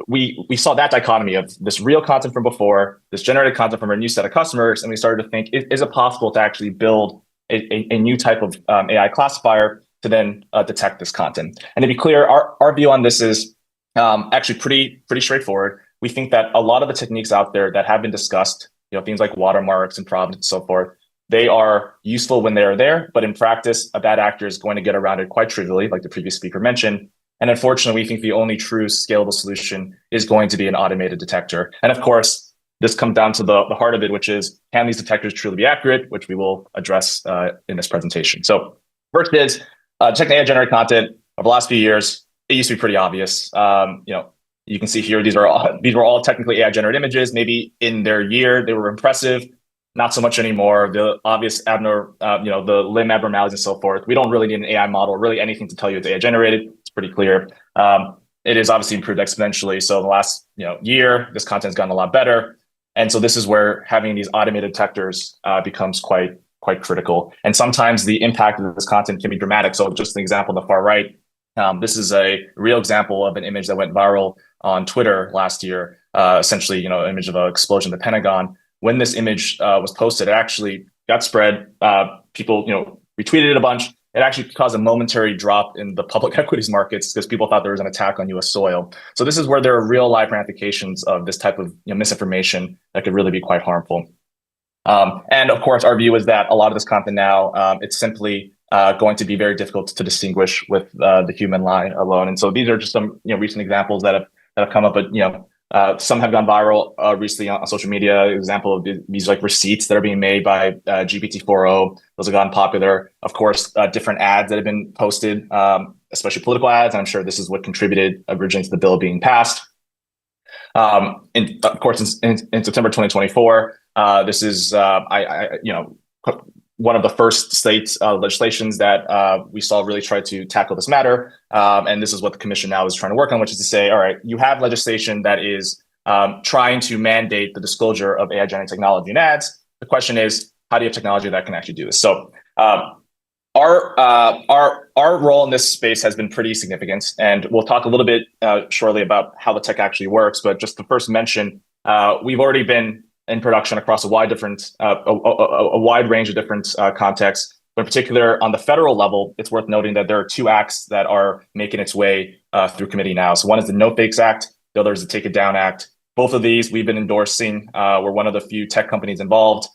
we saw that dichotomy of this real content from before, this generated content from our new set of customers. And we started to think, is it possible to actually build a new type of AI classifier to then detect this content? And to be clear, our view on this is actually pretty straightforward. We think that a lot of the techniques out there that have been discussed, things like watermarks and prompts and so forth, they are useful when they're there, but in practice, a bad actor is going to get around it quite trivially, like the previous speaker mentioned. And unfortunately, we think the only true scalable solution is going to be an automated detector. And of course, this comes down to the heart of it, which is, can these detectors truly be accurate, which we will address in this presentation. So first is detecting AI generated content. Over the last few years, it used to be pretty obvious. You can see here, these were all technically AI generated images. Maybe in their year, they were impressive. Not so much anymore. The obvious the limb abnormalities and so forth. We don't really need an AI model, really anything to tell you it's AI generated. It's pretty clear. It is obviously improved exponentially. So in the last year, this content's gotten a lot better. And so this is where having these automated detectors becomes quite critical. And sometimes the impact of this content can be dramatic. So just an example on the far right, this is a real example of an image that went viral on Twitter last year. Essentially, an image of an explosion in the Pentagon. When this image was posted, it actually got spread. People, retweeted it a bunch. it actually caused a momentary drop in the public equities markets because people thought there was an attack on US soil. So this is where there are real life ramifications of this type of misinformation that could really be quite harmful. And of course, our view is that a lot of this content now, it's simply going to be very difficult to distinguish with the human lie alone. And so these are just some recent examples that have come up, but some have gone viral recently on social media. Example of these like receipts that are being made by GPT-4o. Those have gone popular. Of course, different ads that have been posted, especially political ads. And I'm sure this is what contributed originally to the bill being passed. And of course, in September 2024, this is one of the first states legislations that we saw really try to tackle this matter. And this is what the commission now is trying to work on, which is to say, all right, you have legislation that is trying to mandate the disclosure of AI generated technology in ads. The question is, how do you have technology that can actually do this? So our role in this space has been pretty significant, and we'll talk a little bit shortly about how the tech actually works. But just to first mention, we've already been in production across a wide range of different contexts. But in particular, on the federal level, it's worth noting that there are two acts that are making its way through committee now. So one is the No Fakes Act, the other is the Take It Down Act. Both of these we've been endorsing. We're one of the few tech companies involved.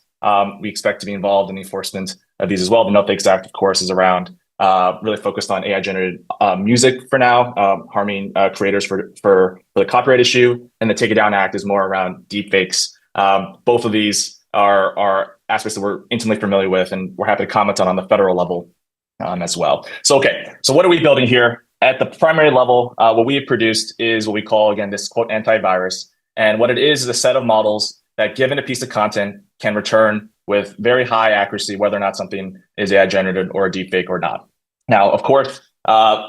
We expect to be involved in the enforcement of these as well. The No Fakes Act, of course, is around really focused on AI-generated music for now, harming creators for the copyright issue. And the Take It Down Act is more around deepfakes. Both of these are aspects that we're intimately familiar with, and we're happy to comment on the federal level as well. So what are we building here? At the primary level, what we have produced is what we call, again, this quote antivirus. And what it is a set of models that, given a piece of content, can return with very high accuracy whether or not something is AI generated or a deepfake or not. Now, of course,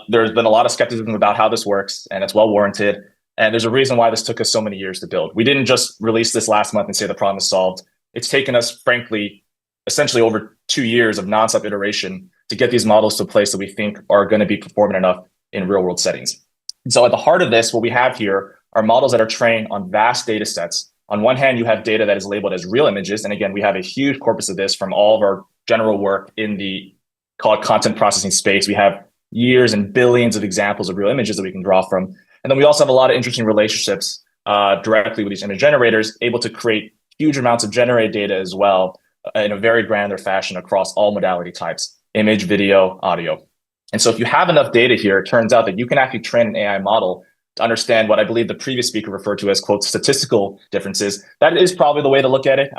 there's been a lot of skepticism about how this works, and it's well warranted. And there's a reason why this took us so many years to build. We didn't just release this last month and say the problem is solved. It's taken us, frankly, essentially over 2 years of nonstop iteration to get these models to a place that we think are going to be performant enough in real world settings. And so at the heart of this, what we have here are models that are trained on vast data sets. On one hand, you have data that is labeled as real images. And again, we have a huge corpus of this from all of our general work in the content processing space. We have years and billions of examples of real images that we can draw from. And then we also have a lot of interesting relationships directly with these image generators, able to create huge amounts of generated data as well in a very granular fashion across all modality types, image, video, audio. And so if you have enough data here, it turns out that you can actually train an AI model to understand what I believe the previous speaker referred to as, quote, statistical differences. That is probably the way to look at it.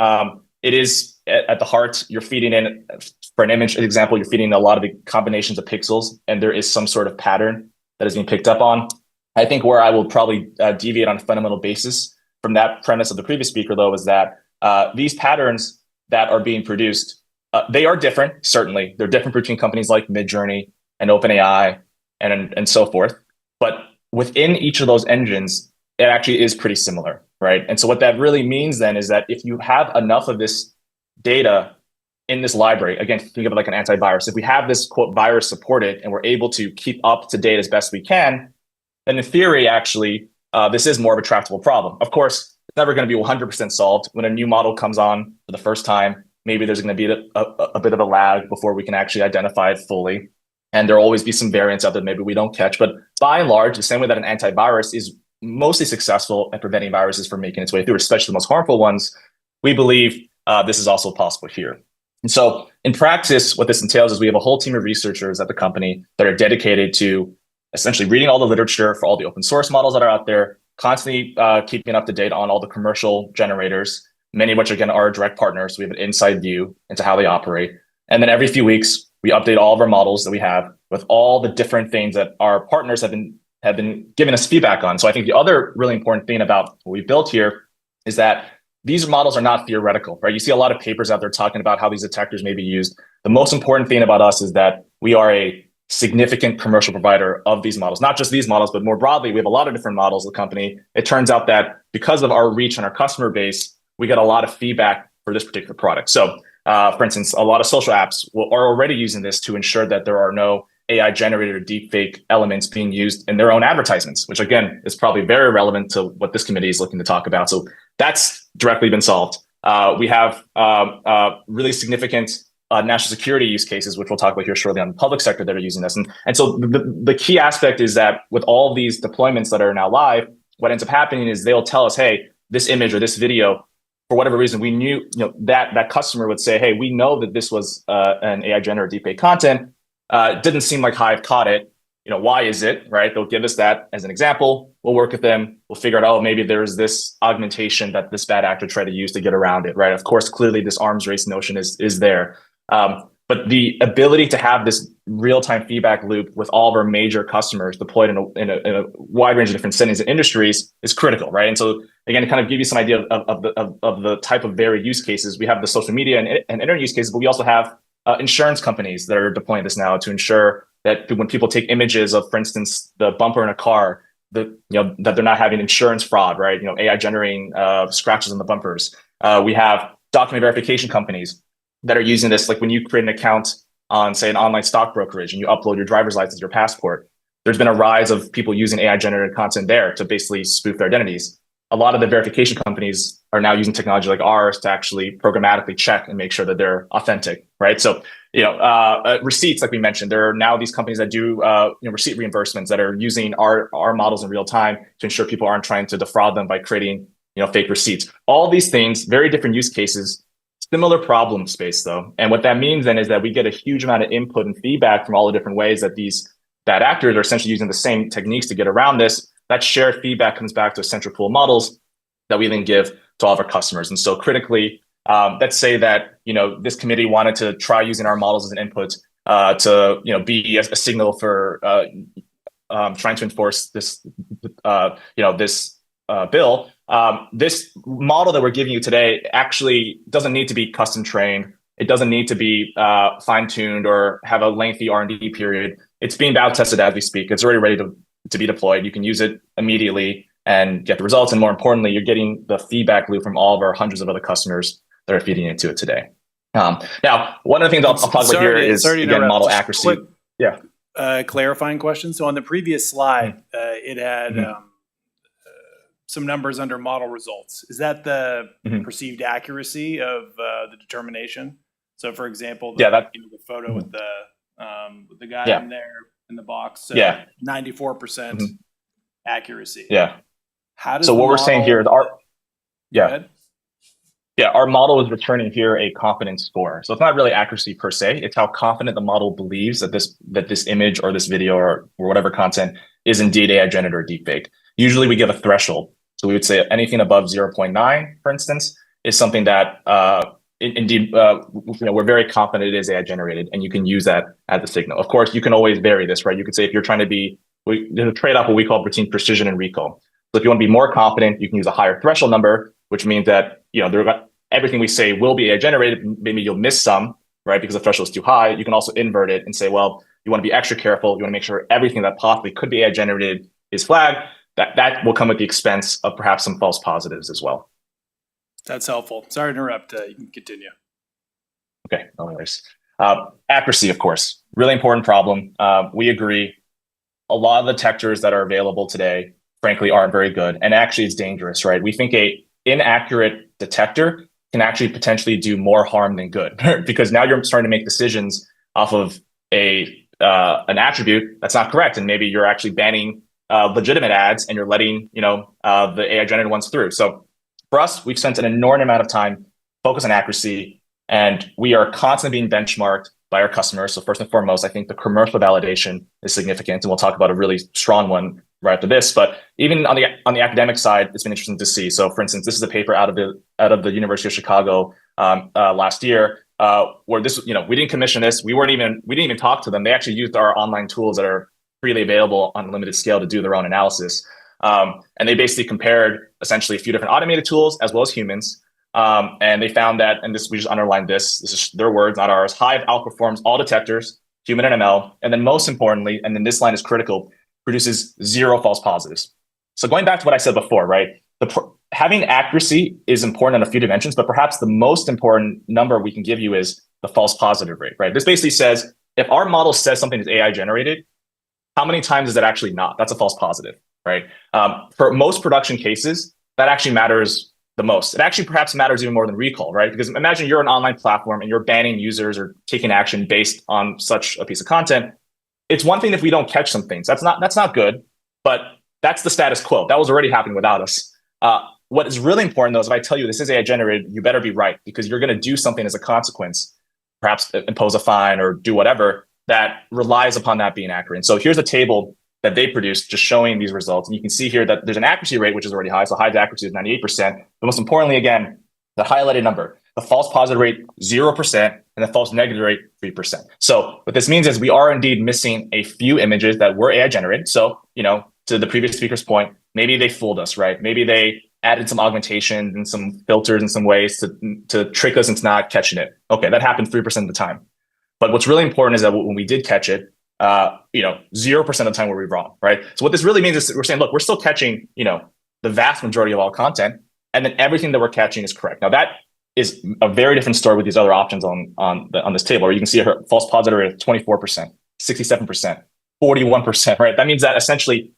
It is at the heart, you're feeding in, for an image example, you're feeding a lot of the combinations of pixels, and there is some sort of pattern that is being picked up on. I think where I will probably deviate on a fundamental basis from that premise of the previous speaker, though, is that these patterns that are being produced, they are different, certainly. They're different between companies like Midjourney and OpenAI and so forth. But within each of those engines, it actually is pretty similar, right? And so what that really means then is that if you have enough of this data in this library, again, think of it like an antivirus. If we have this, quote, virus supported and we're able to keep up to date as best we can, then in theory, actually, this is more of a tractable problem. Of course, it's never going to be 100% solved. When a new model comes on for the first time, maybe there's going to be a bit of a lag before we can actually identify it fully. And there'll always be some variants out there maybe we don't catch. But by and large, the same way that an antivirus is mostly successful at preventing viruses from making its way through, especially the most harmful ones, we believe this is also possible here. And so in practice, what this entails is we have a whole team of researchers at the company that are dedicated to essentially reading all the literature for all the open source models that are out there, constantly keeping up to date on all the commercial generators, many of which, again, are direct partners. So we have an inside view into how they operate. And then every few weeks, we update all of our models that we have with all the different things that our partners have been giving us feedback on. So I think the other really important thing about what we built here is that these models are not theoretical, right? You see a lot of papers out there talking about how these detectors may be used. The most important thing about us is that we are a significant commercial provider of these models, not just these models, but more broadly, we have a lot of different models of the company. It turns out that because of our reach and our customer base, we get a lot of feedback for this particular product. So for instance, a lot of social apps are already using this to ensure that there are no AI generated or deepfake elements being used in their own advertisements, which again is probably very relevant to what this committee is looking to talk about. So that's directly been solved. We have really significant national security use cases, which we'll talk about here shortly on the public sector that are using this. And so the key aspect is that with all these deployments that are now live, what ends up happening is they'll tell us, hey, this image or this video, for whatever reason, we knew, that customer would say, hey, we know that this was an AI generated deepfake content. It didn't seem like Hive caught it. Why is it, right? They'll give us that as an example. We'll work with them. We'll figure out, oh, maybe there's this augmentation that this bad actor tried to use to get around it, right? Of course, clearly this arms race notion is there. But the ability to have this real-time feedback loop with all of our major customers deployed in a wide range of different settings and industries is critical, right? And so again, to kind of give you some idea of the type of varied use cases, we have the social media and internet use cases, but we also have insurance companies that are deploying this now to ensure that when people take images of, for instance, the bumper in a car, that they're not having insurance fraud, right? AI generating scratches on the bumpers. We have document verification companies that are using this, like when you create an account on, say, an online stock brokerage and you upload your driver's license, your passport, there's been a rise of people using AI generated content there to basically spoof their identities. A lot of the verification companies are now using technology like ours to actually programmatically check and make sure that they're authentic, right? So, receipts, like we mentioned, there are now these companies that do receipt reimbursements that are using our models in real time to ensure people aren't trying to defraud them by creating fake receipts. All these things, very different use cases. Similar problem space though. And what that means then is that we get a huge amount of input and feedback from all the different ways that these bad actors are essentially using the same techniques to get around this. That shared feedback comes back to a central pool of models that we then give to all of our customers. And so critically, let's say that, this committee wanted to try using our models as an input to, be a signal for trying to enforce this, this bill. This model that we're giving you today actually doesn't need to be custom trained. It doesn't need to be fine-tuned or have a lengthy R&D period. It's being battle tested as we speak. It's already ready to be deployed. You can use it immediately and get the results. And more importantly, you're getting the feedback loop from all of our hundreds of other customers that are feeding into it today. Now, one of the things I'll talk about here is, again, model accuracy. Clarifying question. So on the previous slide, it had some numbers under model results. Is that the perceived accuracy of the determination? So for example, the photo with the guy in there in the box. So 94% accuracy. Yeah. How does so what we're saying here is our model is returning here a confidence score. So it's not really accuracy per se. It's how confident the model believes that this image or this video or whatever content is indeed AI generated or deepfake. Usually we give a threshold. So we would say anything above 0.9, for instance, is something that indeed we're very confident it is AI generated, and you can use that as a signal. Of course, you can always vary this, right? You could say if you're trying to there's a trade-off what we call between precision and recall. So if you want to be more confident, you can use a higher threshold number, which means that everything we say will be AI generated. Maybe you'll miss some, right? Because the threshold is too high. You can also invert it and say, well, you want to be extra careful. You want to make sure everything that possibly could be AI generated is flagged. That will come at the expense of perhaps some false positives as well. That's helpful. Sorry to interrupt. You can continue. Okay, no worries. Accuracy, of course, really important problem. We agree. A lot of the detectors that are available today, frankly, aren't very good. And actually, it's dangerous, right? We think an inaccurate detector can actually potentially do more harm than good because now you're starting to make decisions off of an attribute that's not correct. And maybe you're actually banning legitimate ads and you're letting the AI generated ones through. So for us, we've spent an enormous amount of time focused on accuracy, and we are constantly being benchmarked by our customers. So first and foremost, I think the commercial validation is significant, and we'll talk about a really strong one right after this. But even on the academic side, it's been interesting to see. So for instance, this is a paper out of the University of Chicago last year, where this we didn't commission this. We didn't even talk to them. They actually used our online tools that are freely available on a limited scale to do their own analysis. And they basically compared essentially a few different automated tools as well as humans. And they found that, and we just underlined this is their words, not ours, Hive outperforms all detectors, human and ML. And then most importantly, and then this line is critical, produces 0 false positives. So going back to what I said before, right? Having accuracy is important on a few dimensions, but perhaps the most important number we can give you is the false positive rate, right? This basically says, if our model says something is AI generated, how many times is it actually not? That's a false positive, right? For most production cases, that actually matters the most. It actually perhaps matters even more than recall, right? Because imagine you're an online platform and you're banning users or taking action based on such a piece of content. It's one thing if we don't catch some things. That's not good, but that's the status quo. That was already happening without us. What is really important though is if I tell you this is AI generated, you better be right because you're going to do something as a consequence, perhaps impose a fine or do whatever that relies upon that being accurate. And so here's a table that they produced just showing these results. And you can see here that there's an accuracy rate, which is already high. So high accuracy is 98%. But most importantly, again, the highlighted number, the false positive rate, 0%, and the false negative rate, 3%. So what this means is we are indeed missing a few images that were AI generated. So, to the previous speaker's point, maybe they fooled us, right? Maybe they added some augmentation and some filters in some ways to trick us into not catching it. Okay, that happened 3% of the time. But what's really important is that when we did catch it, 0% of the time were we wrong, right? So what this really means is we're saying, look, we're still catching, the vast majority of all content, and then everything that we're catching is correct. Now that is a very different story with these other options on this table, where you can see a false positive rate of 24%, 67%, 41%, right? That means that essentially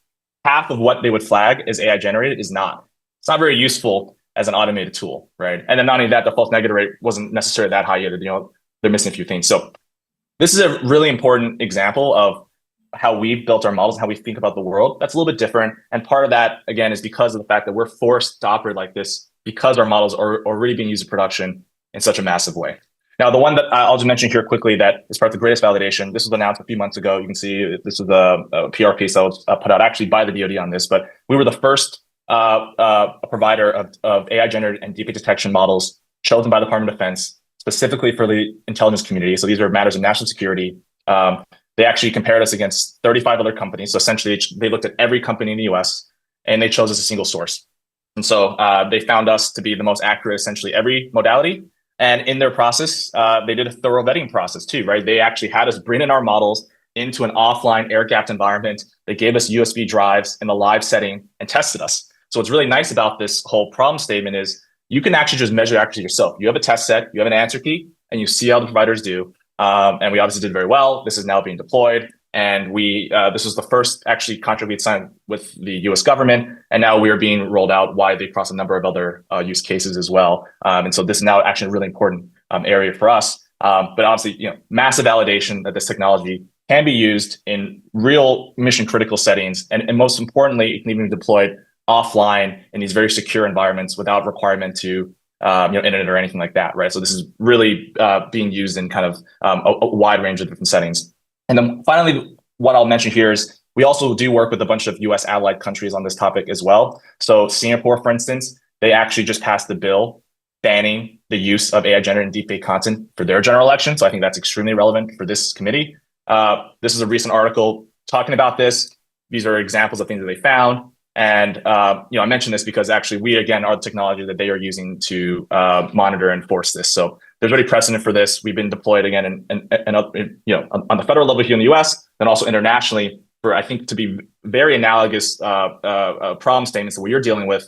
half of what they would flag as AI generated is not. It's not very useful as an automated tool, right? And then not only that, the false negative rate wasn't necessarily that high either. They're missing a few things. So this is a really important example of how we've built our models and how we think about the world. That's a little bit different. And part of that, again, is because of the fact that we're forced to operate like this because our models are already being used in production in such a massive way. Now, the one that I'll just mention here quickly that is part of the greatest validation, this was announced a few months ago. You can see this was a PR piece that was put out actually by the DoD on this, but we were the first provider of AI-generated and deepfake detection models chosen by the Department of Defense, specifically for the intelligence community. So these are matters of national security. They actually compared us against 35 other companies. So essentially, they looked at every company in the US and they chose us a single source. And so they found us to be the most accurate, essentially every modality. And in their process, they did a thorough vetting process too, right? They actually had us bring in our models into an offline air-gapped environment. They gave us USB drives in a live setting and tested us. So what's really nice about this whole problem statement is you can actually just measure accuracy yourself. You have a test set, you have an answer key, and you see how the providers do. And we obviously did very well. This is now being deployed. And this was the first actually contract we'd signed with the US government. And now we are being rolled out widely across a number of other use cases as well. And so this is now actually a really important area for us. But obviously, massive validation that this technology can be used in real mission critical settings. And most importantly, it can even be deployed offline in these very secure environments without requirement to internet or anything like that, right? So this is really being used in kind of a wide range of different settings. And then finally, what I'll mention here is we also do work with a bunch of US allied countries on this topic as well. So Singapore, for instance, they actually just passed the bill banning the use of AI-generated and deepfake content for their general election. So I think that's extremely relevant for this committee. This is a recent article talking about this. These are examples of things that they found. And I mention this because actually we, again, are the technology that they are using to monitor and enforce this. So there's already precedent for this. We've been deployed again on the federal level here in the US, and also internationally for, I think, to be very analogous problem statements that we're dealing with.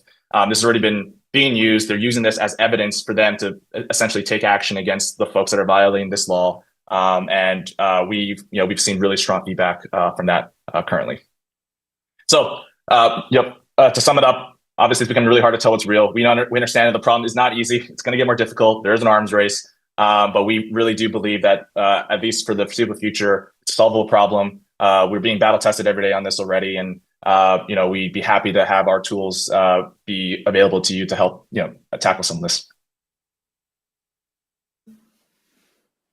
This has already been being used. They're using this as evidence for them to essentially take action against the folks that are violating this law. And we've seen really strong feedback from that currently. So to sum it up, obviously it's becoming really hard to tell what's real. We understand that the problem is not easy. It's going to get more difficult. There is an arms race, but we really do believe that at least for the foreseeable future, it's a solvable problem. We're being battle tested every day on this already, and we'd be happy to have our tools be available to you to help tackle some of this.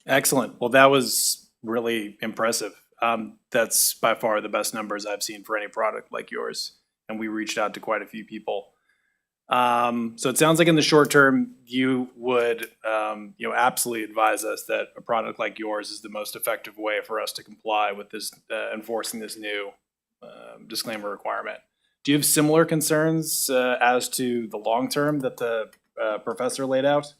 Excellent. Well, that was really impressive. That's by far the best numbers I've seen for any product like yours. And we reached out to quite a few people. So it sounds like in the short term, you would absolutely advise us that a product like yours is the most effective way for us to comply with this, enforcing this new disclaimer requirement. Do you have similar concerns as to the long term that the professor laid out?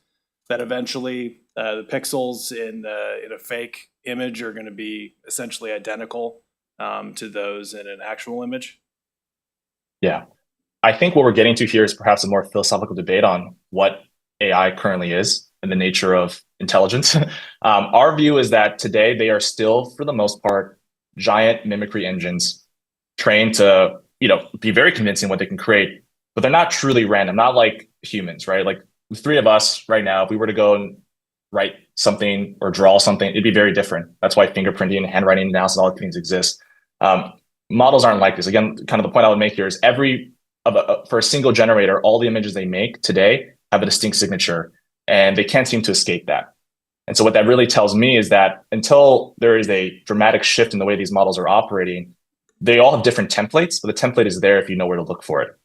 That eventually the pixels in a fake image are going to be essentially identical to those in an actual image? Yeah. I think what we're getting to here is perhaps a more philosophical debate on what AI currently is and the nature of intelligence. Our view is that today they are still, for the most part, giant mimicry engines trained to, be very convincing what they can create, but they're not truly random, not like humans, right? Like the three of us right now, if we were to go and write something or draw something, it'd be very different. That's why fingerprinting, handwriting analysis, all these things exist. Models aren't like this. Again, kind of the point I would make here is for a single generator, all the images they make today have a distinct signature, and they can't seem to escape that. And so what that really tells me is that until there is a dramatic shift in the way these models are operating, they all have different templates, but the template is there if you know where to look for it.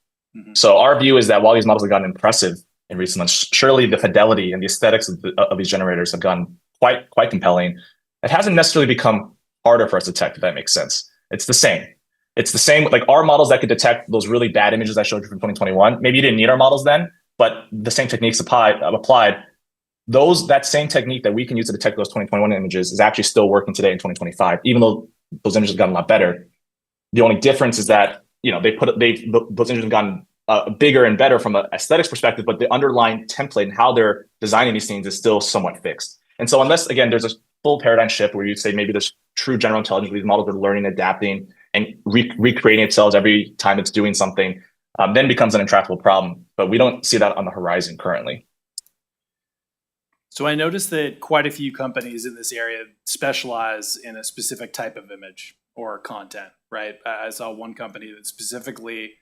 So our view is that while these models have gotten impressive in recent months, surely the fidelity and the aesthetics of these generators have gotten quite compelling. It hasn't necessarily become harder for us to detect, if that makes sense. It's the same. It's the same, like our models that could detect those really bad images I showed you from 2021. Maybe you didn't need our models then, but the same techniques applied. That same technique that we can use to detect those 2021 images is actually still working today in 2025, even though those images have gotten a lot better. The only difference is that, those images have gotten bigger and better from an aesthetics perspective, but the underlying template and how they're designing these things is still somewhat fixed. And so unless, again, there's a full paradigm shift where you'd say maybe there's true general intelligence, these models are learning, adapting, and recreating itself every time it's doing something, then becomes an intractable problem. But we don't see that on the horizon currently. So I noticed that quite a few companies in this area specialize in a specific type of image or content, right? I saw one company that specifically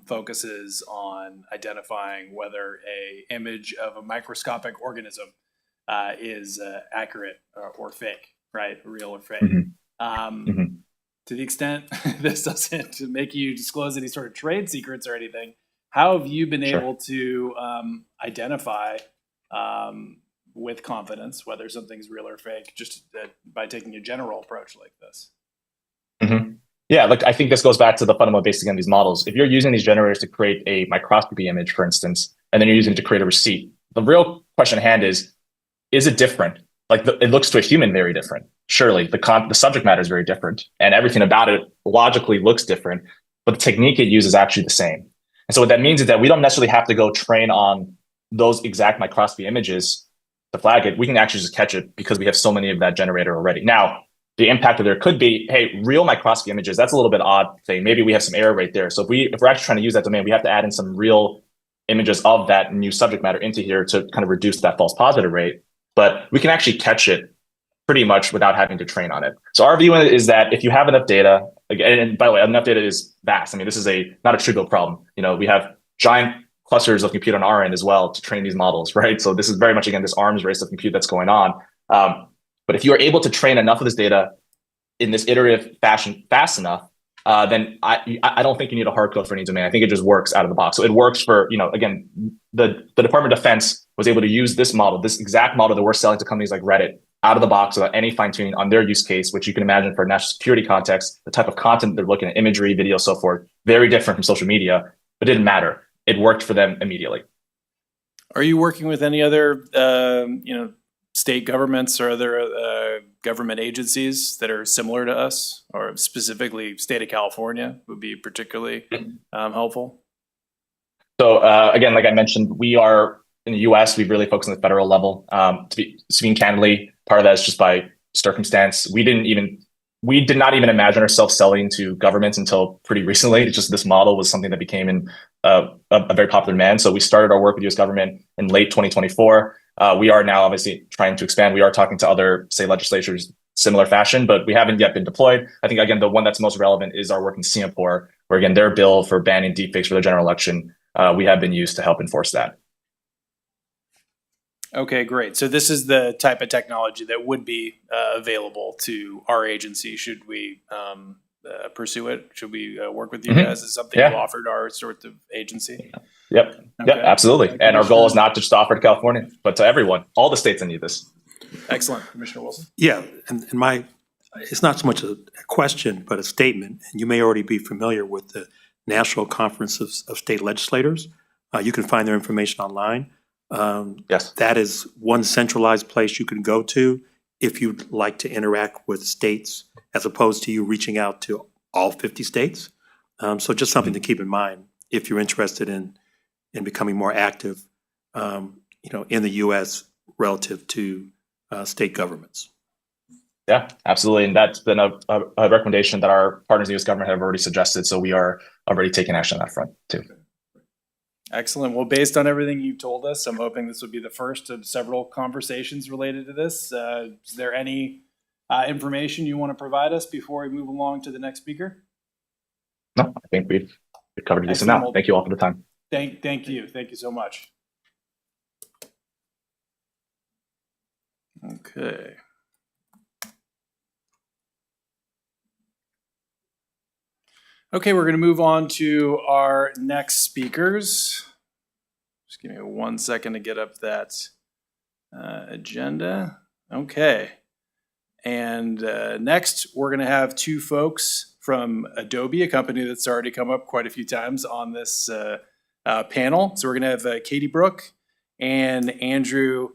focuses on identifying whether a image of a microscopic organism is accurate or fake, right? Real or fake. To the extent this doesn't make you disclose any sort of trade secrets or anything, how have you been able to identify with confidence whether something's real or fake, just by taking a general approach like this? Yeah, look, I think this goes back to the fundamental basics of these models. If you're using these generators to create a microscopy image, for instance, and then you're using it to create a receipt, the real question at hand is it different? Like it looks to a human very different. Surely the subject matter is very different, and everything about it logically looks different, but the technique it uses is actually the same. And so what that means is that we don't necessarily have to go train on those exact microscopy images to flag it. We can actually just catch it because we have so many of that generator already. Now, the impact that there could be, hey, real microscopy images, that's a little bit odd thing. Maybe we have some error right there. So if we're actually trying to use that domain, we have to add in some real images of that new subject matter into here to kind of reduce that false positive rate. But we can actually catch it pretty much without having to train on it. So our view is that if you have enough data, and by the way, enough data is vast. I mean, this is not a trivial problem. We have giant clusters of compute on our end as well to train these models, right? So this is very much, again, this arms race of compute that's going on. But if you are able to train enough of this data in this iterative fashion fast enough, then I don't think you need a hard code for any domain. I think it just works out of the box. So it works for, again, the Department of Defense was able to use this model, this exact model that we're selling to companies like Reddit, out of the box without any fine tuning on their use case, which you can imagine for a national security context, the type of content they're looking at, imagery, video, so forth, very different from social media, but it didn't matter. It worked for them immediately. Are you working with any other, state governments or other government agencies that are similar to us, or specifically state of California would be particularly helpful? So again, like I mentioned, we are in the US, we've really focused on the federal level. To be speaking candidly, part of that is just by circumstance. We did not even imagine ourselves selling to governments until pretty recently. It's just this model was something that became a very popular demand. So we started our work with US government in late 2024. We are now obviously trying to expand. We are talking to other state legislatures, similar fashion, but we haven't yet been deployed. I think, again, the one that's most relevant is our work in Singapore, where, again, their bill for banning deepfakes for the general election, we have been used to help enforce that. Okay, great. So this is the type of technology that would be available to our agency. Should we pursue it? Should we work with you guys? Is it something you offered our sort of agency? Yep. Yep, absolutely. And our goal is not just to offer to California, but to everyone, all the states that need this. Excellent. Commissioner Wilson? Yeah, and it's not so much a question, but a statement. And you may already be familiar with the National Conference of State Legislators. You can find their information online. Yes. That is one centralized place you can go to if you'd like to interact with states, as opposed to you reaching out to all 50 states. So just something to keep in mind if you're interested in becoming more active, in the U.S. relative to state governments. Yeah, absolutely. And that's been a recommendation that our partners in the U.S. government have already suggested. So we are already taking action on that front too. Excellent. Well, based on everything you've told us, I'm hoping this would be the first of several conversations related to this. Is there any information you want to provide us before we move along to the next speaker? No, I think we've covered a decent Excellent. amount. Thank you all for the time. Thank you. Thank you so much. Okay. Okay, we're going to move on to our next speakers. Just give me 1 second to get up that agenda. Okay. And next, we're going to have two folks from Adobe, a company that's already come up quite a few times on this panel. So we're going to have Katie Brooke and Andrew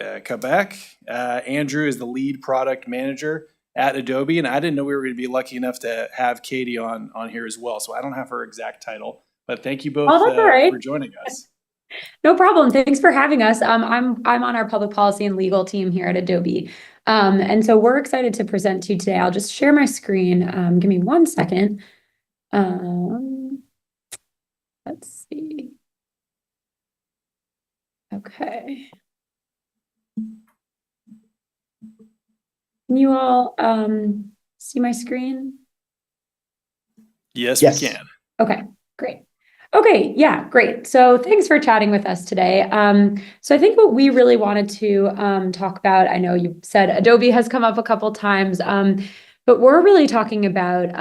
Quebec. Andrew is the lead product manager at Adobe, and I didn't know we were going to be lucky enough to have Katie on here as well. So I don't have her exact title, but thank you both for joining us. No problem. Thanks for having us. I'm on our public policy and legal team here at Adobe. And so we're excited to present to you today. I'll just share my screen. Give me 1 second. Let's see. Okay. Can you all see my screen? Yes, we can. Okay, great. Okay, yeah, great. So thanks for chatting with us today. So I think what we really wanted to talk about, I know you said Adobe has come up a couple times, but we're really talking about,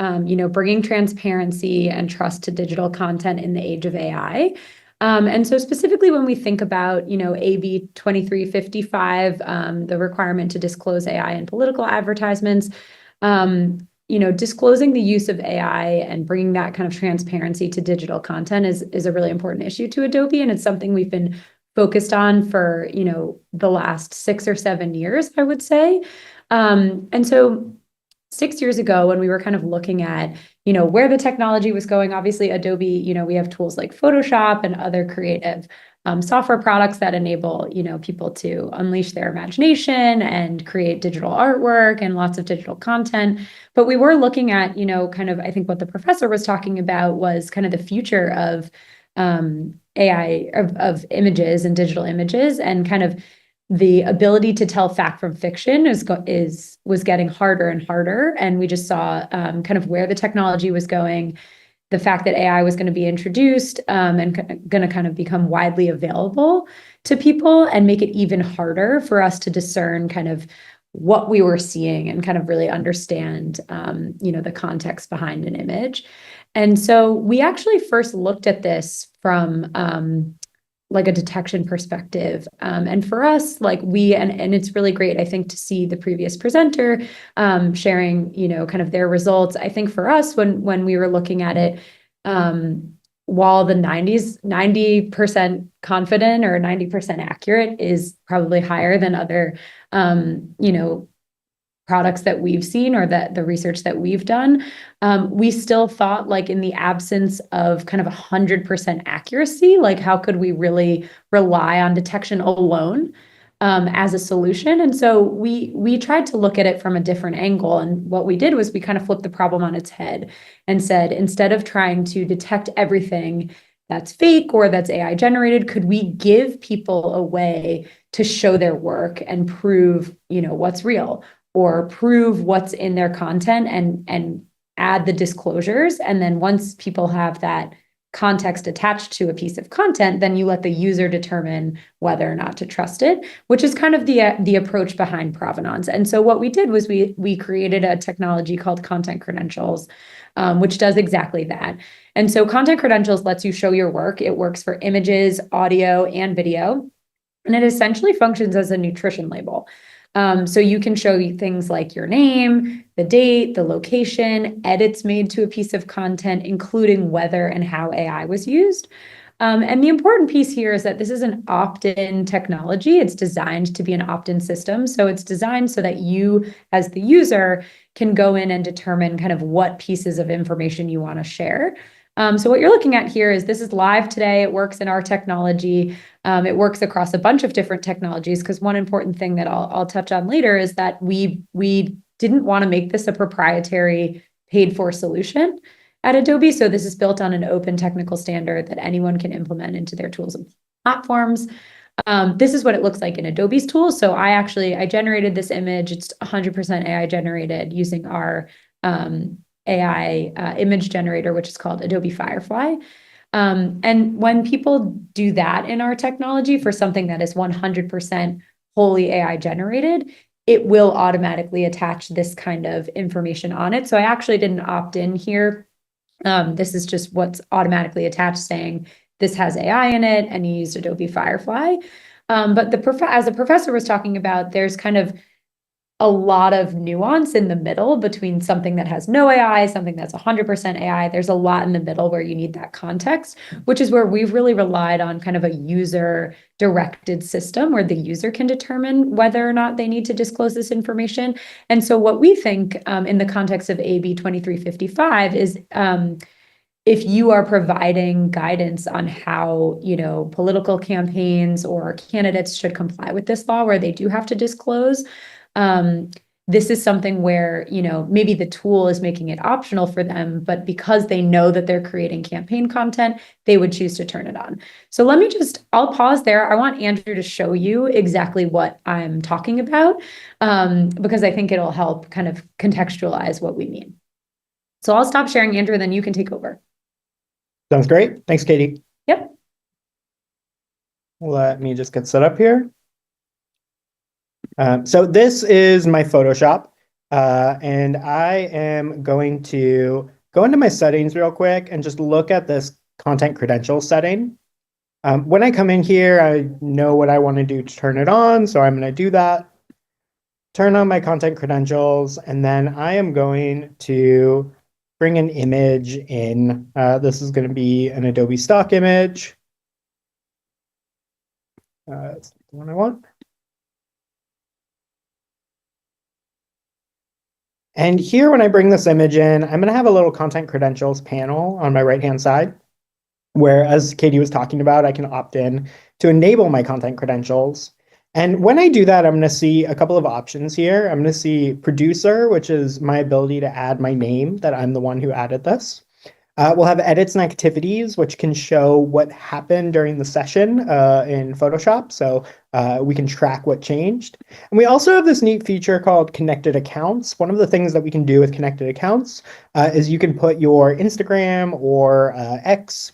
bringing transparency and trust to digital content in the age of AI. And so specifically when we think about, AB 2355, the requirement to disclose AI in political advertisements, disclosing the use of AI and bringing that kind of transparency to digital content is a really important issue to Adobe. And it's something we've been focused on for, the last 6 or 7 years, I would say. And so 6 years ago, when we were kind of looking at, where the technology was going, obviously Adobe, we have tools like Photoshop and other creative software products that enable, people to unleash their imagination and create digital artwork and lots of digital content. But we were looking at, kind of, I think what the professor was talking about was kind of the future of AI, of images and digital images, and kind of the ability to tell fact from fiction was getting harder and harder. And we just saw kind of where the technology was going, the fact that AI was going to be introduced and going to kind of become widely available to people and make it even harder for us to discern kind of what we were seeing and kind of really understand, the context behind an image. And so we actually first looked at this from like a detection perspective. And for us, like and it's really great, I think, to see the previous presenter sharing, kind of their results. I think for us, when we were looking at it, while the 90% confident or 90% accurate is probably higher than other, products that we've seen or that the research that we've done, we still thought, like, in the absence of kind of 100% accuracy, like how could we really rely on detection alone as a solution? And so we tried to look at it from a different angle. And what we did was we kind of flipped the problem on its head and said, instead of trying to detect everything that's fake or that's AI generated, could we give people a way to show their work and prove, what's real, or prove what's in their content and add the disclosures? And then once people have that context attached to a piece of content, then you let the user determine whether or not to trust it, which is kind of the approach behind provenance. And so what we did was we created a technology called Content Credentials, which does exactly that. And so Content Credentials lets you show your work. It works for images, audio, and video. And it essentially functions as a nutrition label. So you can show you things like your name, the date, the location, edits made to a piece of content, including whether and how AI was used. And the important piece here is that this is an opt-in technology. It's designed to be an opt-in system. So it's designed so that you, as the user, can go in and determine kind of what pieces of information you want to share. So what you're looking at here is this is live today. It works in our technology. It works across a bunch of different technologies, because one important thing that I'll touch on later is that we didn't want to make this a proprietary paid for solution. at Adobe. So this is built on an open technical standard that anyone can implement into their tools and platforms. This is what it looks like in Adobe's tools. So I generated this image. It's 100% AI generated using our AI image generator, which is called Adobe Firefly. And when people do that in our technology for something that is 100% wholly AI generated, it will automatically attach this kind of information on it. So I actually didn't opt in here. This is just what's automatically attached saying this has AI in it and you used Adobe Firefly. But as the professor was talking about, there's kind of a lot of nuance in the middle between something that has no AI, something that's 100% AI. There's a lot in the middle where you need that context, which is where we've really relied on kind of a user-directed system where the user can determine whether or not they need to disclose this information. And so what we think in the context of AB 2355 is if you are providing guidance on how, political campaigns or candidates should comply with this law where they do have to disclose, this is something where, maybe the tool is making it optional for them, but because they know that they're creating campaign content, they would choose to turn it on. So I'll pause there. I want Andrew to show you exactly what I'm talking about, because I think it'll help kind of contextualize what we mean. So I'll stop sharing, Andrew, and then you can take over. Sounds great. Thanks, Katie. Yep. Let me just get set up here. So this is my Photoshop, and I am going to go into my settings real quick and just look at this content credentials setting. When I come in here, I know what I want to do to turn it on, so I'm going to do that. Turn on my content credentials, and then I am going to bring an image in. This is going to be an Adobe stock image. That's the one I want. And here, when I bring this image in, I'm going to have a little content credentials panel on my right-hand side, where, as Katie was talking about, I can opt in to enable my content credentials. And when I do that, I'm going to see a couple of options here. I'm going to see producer, which is my ability to add my name, that I'm the one who added this. We'll have edits and activities, which can show what happened during the session in Photoshop. So we can track what changed. And we also have this neat feature called connected accounts. One of the things that we can do with connected accounts is you can put your Instagram or X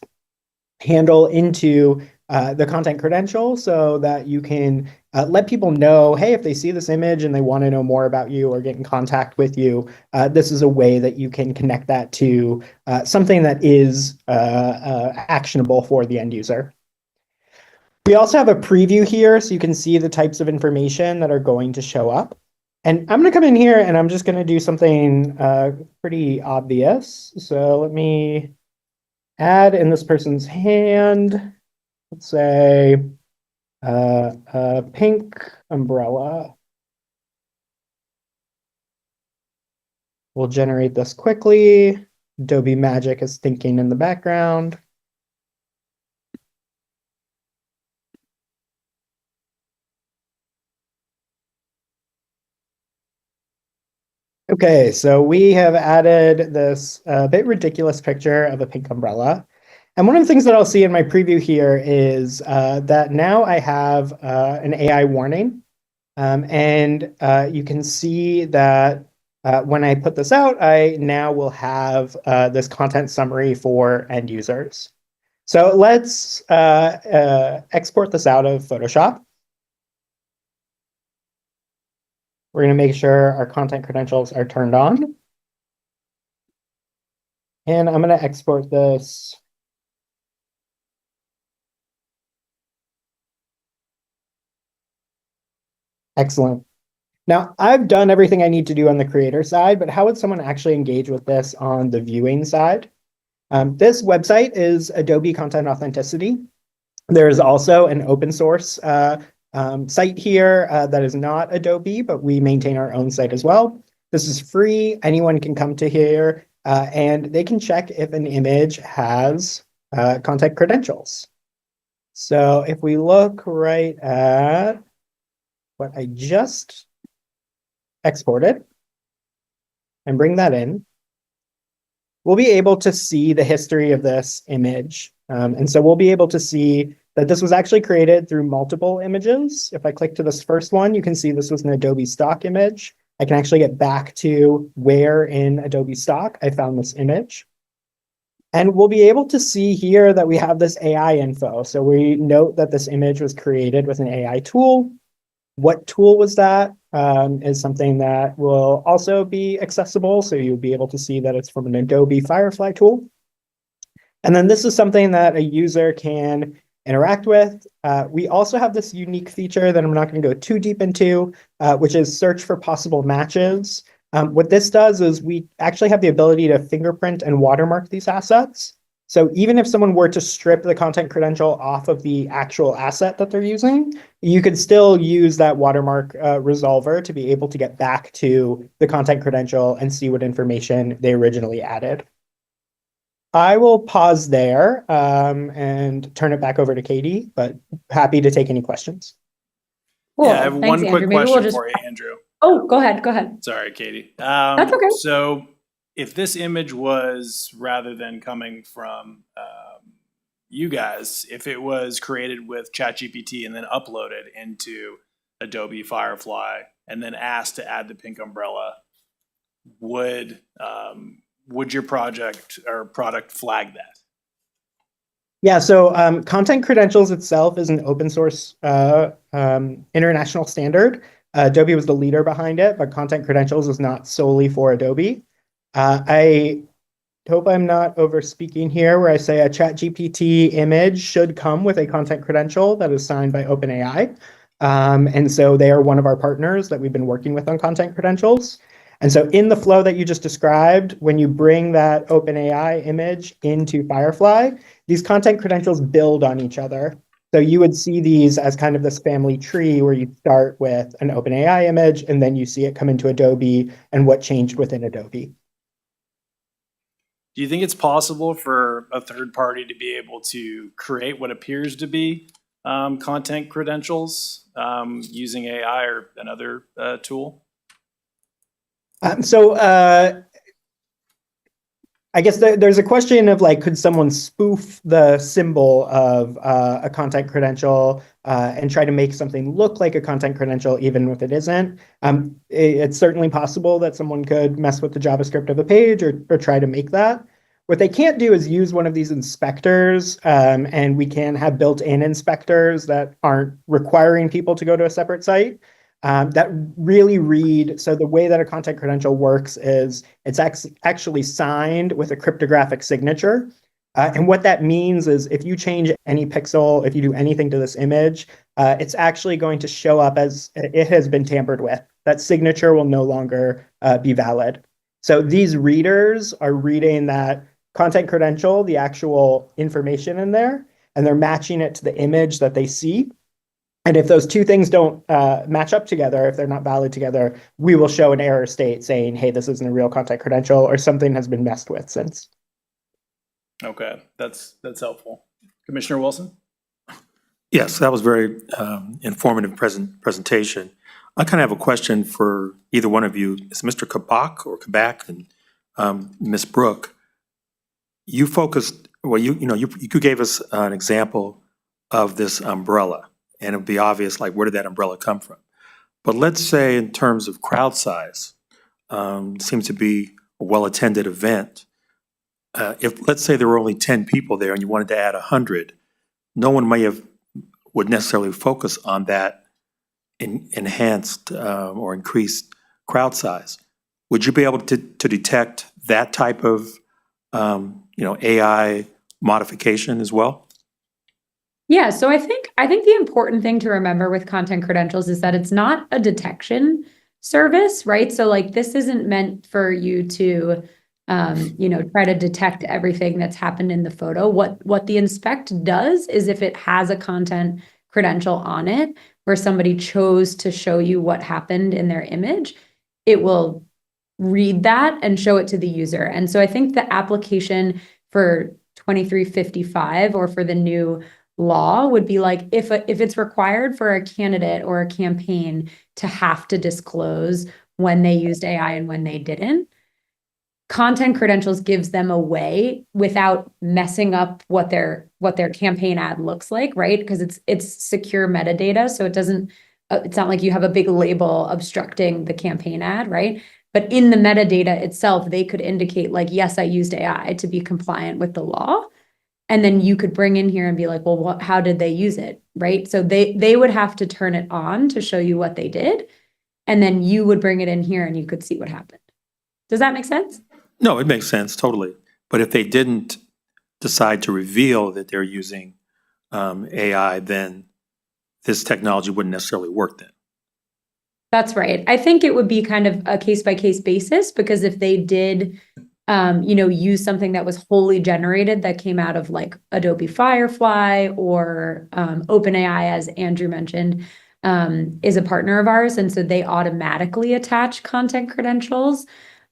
handle into the content credential so that you can let people know, hey, if they see this image and they want to know more about you or get in contact with you, this is a way that you can connect that to something that is actionable for the end user. We also have a preview here so you can see the types of information that are going to show up. And I'm going to come in here and I'm just going to do something pretty obvious. So let me add in this person's hand, let's say, a pink umbrella. We'll generate this quickly. Adobe Magic is thinking in the background. Okay, so we have added this bit ridiculous picture of a pink umbrella. And one of the things that I'll see in my preview here is that now I have an AI warning. And you can see that when I put this out, I now will have this content summary for end users. So let's export this out of Photoshop. We're going to make sure our content credentials are turned on. And I'm going to export this. Excellent. Now, I've done everything I need to do on the creator side, but how would someone actually engage with this on the viewing side? This website is Adobe Content Authenticity. There is also an open source site here that is not Adobe, but we maintain our own site as well. This is free. Anyone can come to here and they can check if an image has content credentials. So if we look right at what I just exported and bring that in, we'll be able to see the history of this image. And so we'll be able to see that this was actually created through multiple images. If I click to this first one, you can see this was an Adobe stock image. I can actually get back to where in Adobe stock I found this image. And we'll be able to see here that we have this AI info. So we note that this image was created with an AI tool. What tool was that is something that will also be accessible. So you'll be able to see that it's from an Adobe Firefly tool. And then this is something that a user can interact with. We also have this unique feature that I'm not going to go too deep into, which is search for possible matches. What this does is we actually have the ability to fingerprint and watermark these assets. So even if someone were to strip the content credential off of the actual asset that they're using, you could still use that watermark resolver to be able to get back to the content credential and see what information they originally added. I will pause there and turn it back over to Katie, but happy to take any questions. Cool. Yeah, I have Thanks, one Andrew. quick Maybe we'll question just- for you, Andrew. Oh, go ahead. Go ahead. Sorry, Katie. That's okay. So if this image was, rather than coming from you guys, if it was created with ChatGPT and then uploaded into Adobe Firefly and then asked to add the pink umbrella, would your project or product flag that? Yeah, so content credentials itself is an open source international standard. Adobe was the leader behind it, but content credentials is not solely for Adobe. I hope I'm not over speaking here where I say a ChatGPT image should come with a content credential that is signed by OpenAI. And so they are one of our partners that we've been working with on content credentials. And so in the flow that you just described, when you bring that OpenAI image into Firefly, these content credentials build on each other. So you would see these as kind of this family tree where you start with an OpenAI image and then you see it come into Adobe and what changed within Adobe. Do you think it's possible for a third party to be able to create what appears to be content credentials using AI or another tool? I guess there's a question of like, could someone spoof the symbol of a content credential and try to make something look like a content credential even if it isn't? It's certainly possible that someone could mess with the JavaScript of a page or try to make that. What they can't do is use one of these inspectors, and we can have built-in inspectors that aren't requiring people to go to a separate site. That really read, so the way that a content credential works is it's actually signed with a cryptographic signature. And what that means is if you change any pixel, if you do anything to this image, it's actually going to show up as it has been tampered with. That signature will no longer be valid. So these readers are reading that content credential, the actual information in there, and they're matching it to the image that they see. And if those two things don't match up together, if they're not valid together, we will show an error state saying, hey, this isn't a real content credential or something has been messed with since. Okay, that's helpful. Commissioner Wilson? Yes, that was very informative presentation. I kind of have a question for either one of you. It's Mr. Kabak and Ms. Brooke. You focused, well, you gave us an example of this umbrella. And it would be obvious, like, where did that umbrella come from? But let's say in terms of crowd size, seems to be a well-attended event. If, let's say there were only 10 people there and you wanted to add 100, no one would necessarily focus on that enhanced or increased crowd size. Would you be able to detect that type of, AI modification as well? Yeah, so I think the important thing to remember with content credentials is that it's not a detection service, right? So like this isn't meant for you to try to detect everything that's happened in the photo. What the inspect does is if it has a content credential on it where somebody chose to show you what happened in their image, it will read that and show it to the user. And so I think the application for 2355 or for the new law would be like if it's required for a candidate or a campaign to have to disclose when they used AI and when they didn't, content credentials gives them a way without messing up what their campaign ad looks like, right? Because it's secure metadata, so it doesn't. It's not like you have a big label obstructing the campaign ad, right? But in the metadata itself, they could indicate like, yes, I used AI to be compliant with the law. And then you could bring in here and be like, well, how did they use it, right? So they would have to turn it on to show you what they did. And then you would bring it in here and you could see what happened. Does that make sense? No, it makes sense, totally. But if they didn't decide to reveal that they're using AI, then this technology wouldn't necessarily work then. That's right. I think it would be kind of a case-by-case basis, because if they did, use something that was wholly generated that came out of like Adobe Firefly or OpenAI, as Andrew mentioned, is a partner of ours. And so they automatically attach content credentials.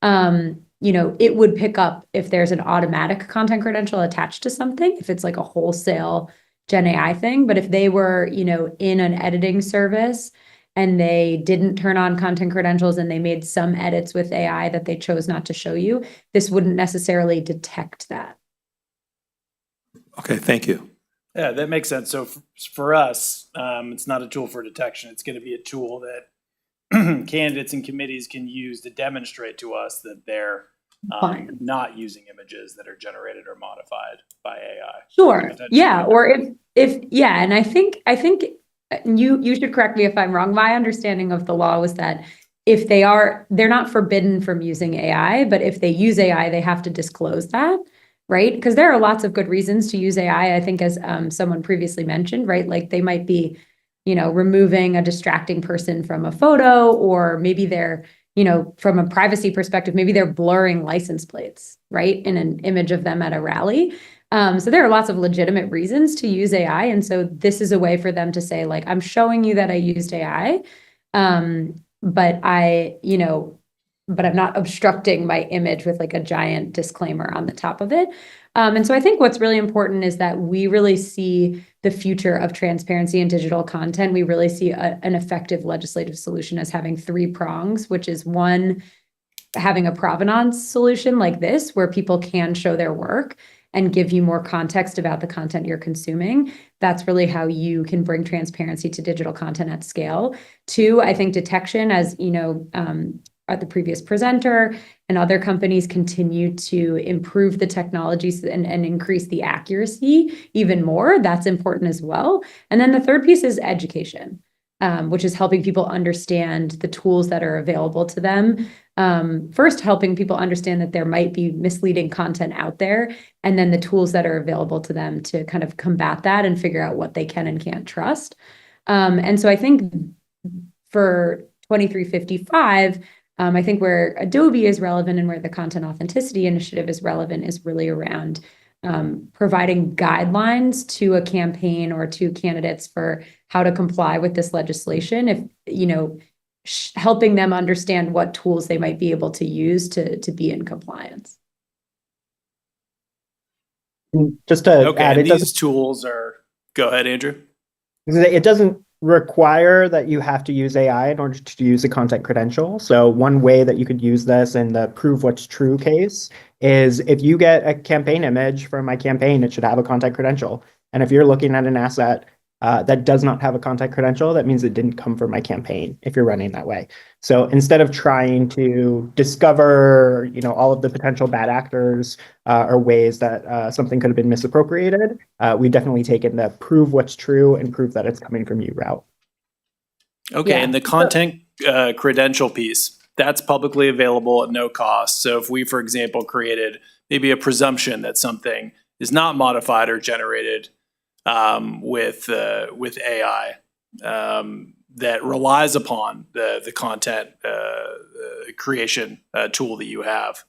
It would pick up if there's an automatic content credential attached to something, if it's like a wholesale Gen AI thing. But if they were, in an editing service and they didn't turn on content credentials and they made some edits with AI that they chose not to show you, this wouldn't necessarily detect that. Okay, thank you. Yeah, that makes sense. So for us, it's not a tool for detection. It's going to be a tool that candidates and committees can use to demonstrate to us that they're not using images that are generated or modified by AI. Sure. Yeah. Or and I think you should correct me if I'm wrong. My understanding of the law was that if they're not forbidden from using AI, but if they use AI, they have to disclose that, right? Because there are lots of good reasons to use AI. I think, as someone previously mentioned, right? Like they might be, removing a distracting person from a photo, or maybe they're, from a privacy perspective, maybe they're blurring license plates, right, in an image of them at a rally. So there are lots of legitimate reasons to use AI. And so this is a way for them to say, like, I'm showing you that I used AI, but I'm not obstructing my image with like a giant disclaimer on the top of it. And so I think what's really important is that we really see the future of transparency in digital content. We really see an effective legislative solution as having 3 prongs, which is one, having a provenance solution like this, where people can show their work and give you more context about the content you're consuming. That's really how you can bring transparency to digital content at scale. 2, I think detection, as the previous presenter and other companies continue to improve the technologies and increase the accuracy even more. That's important as well. And then the third piece is education, which is helping people understand the tools that are available to them. First, helping people understand that there might be misleading content out there, and then the tools that are available to them to kind of combat that and figure out what they can and can't trust. And so I think for 2355, I think where Adobe is relevant and where the Content Authenticity Initiative is relevant is really around providing guidelines to a campaign or to candidates for how to comply with this legislation. If, helping them understand what tools they might be able to use to be in compliance. Just to Okay, add, and these tools are, go ahead, Andrew. It doesn't require that you have to use AI in order to use a content credential. So one way that you could use this in the prove what's true case is if you get a campaign image from my campaign, it should have a content credential. And if you're looking at an asset that does not have a content credential, that means it didn't come from my campaign if you're running that way. So instead of trying to discover, all of the potential bad actors or ways that something could have been misappropriated, we've definitely taken the prove what's true and prove that it's coming from you route. Okay, and the content credential piece, that's publicly available at no cost. So if we, for example, created maybe a presumption that something is not modified or generated with AI that relies upon the content creation tool that you have,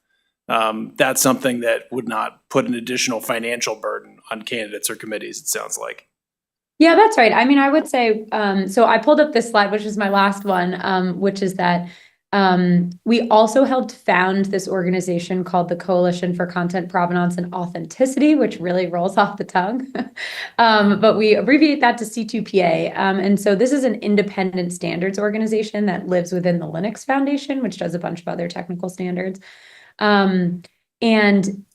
that's something that would not put an additional financial burden on candidates or committees, it sounds like. Yeah, that's right. I mean, I would say, so I pulled up this slide, which is my last one, which is that we also helped found this organization called the Coalition for Content Provenance and Authenticity, which really rolls off the tongue. But we abbreviate that to C2PA. And so this is an independent standards organization that lives within the Linux Foundation, which does a bunch of other technical standards. And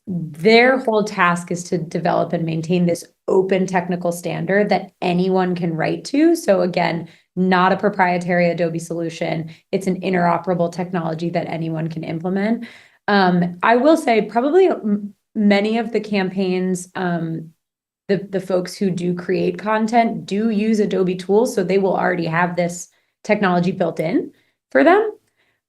their whole task is to develop and maintain this open technical standard that anyone can write to. So again, not a proprietary Adobe solution. It's an interoperable technology that anyone can implement. I will say probably many of the campaigns, the folks who do create content do use Adobe tools, so they will already have this technology built in for them.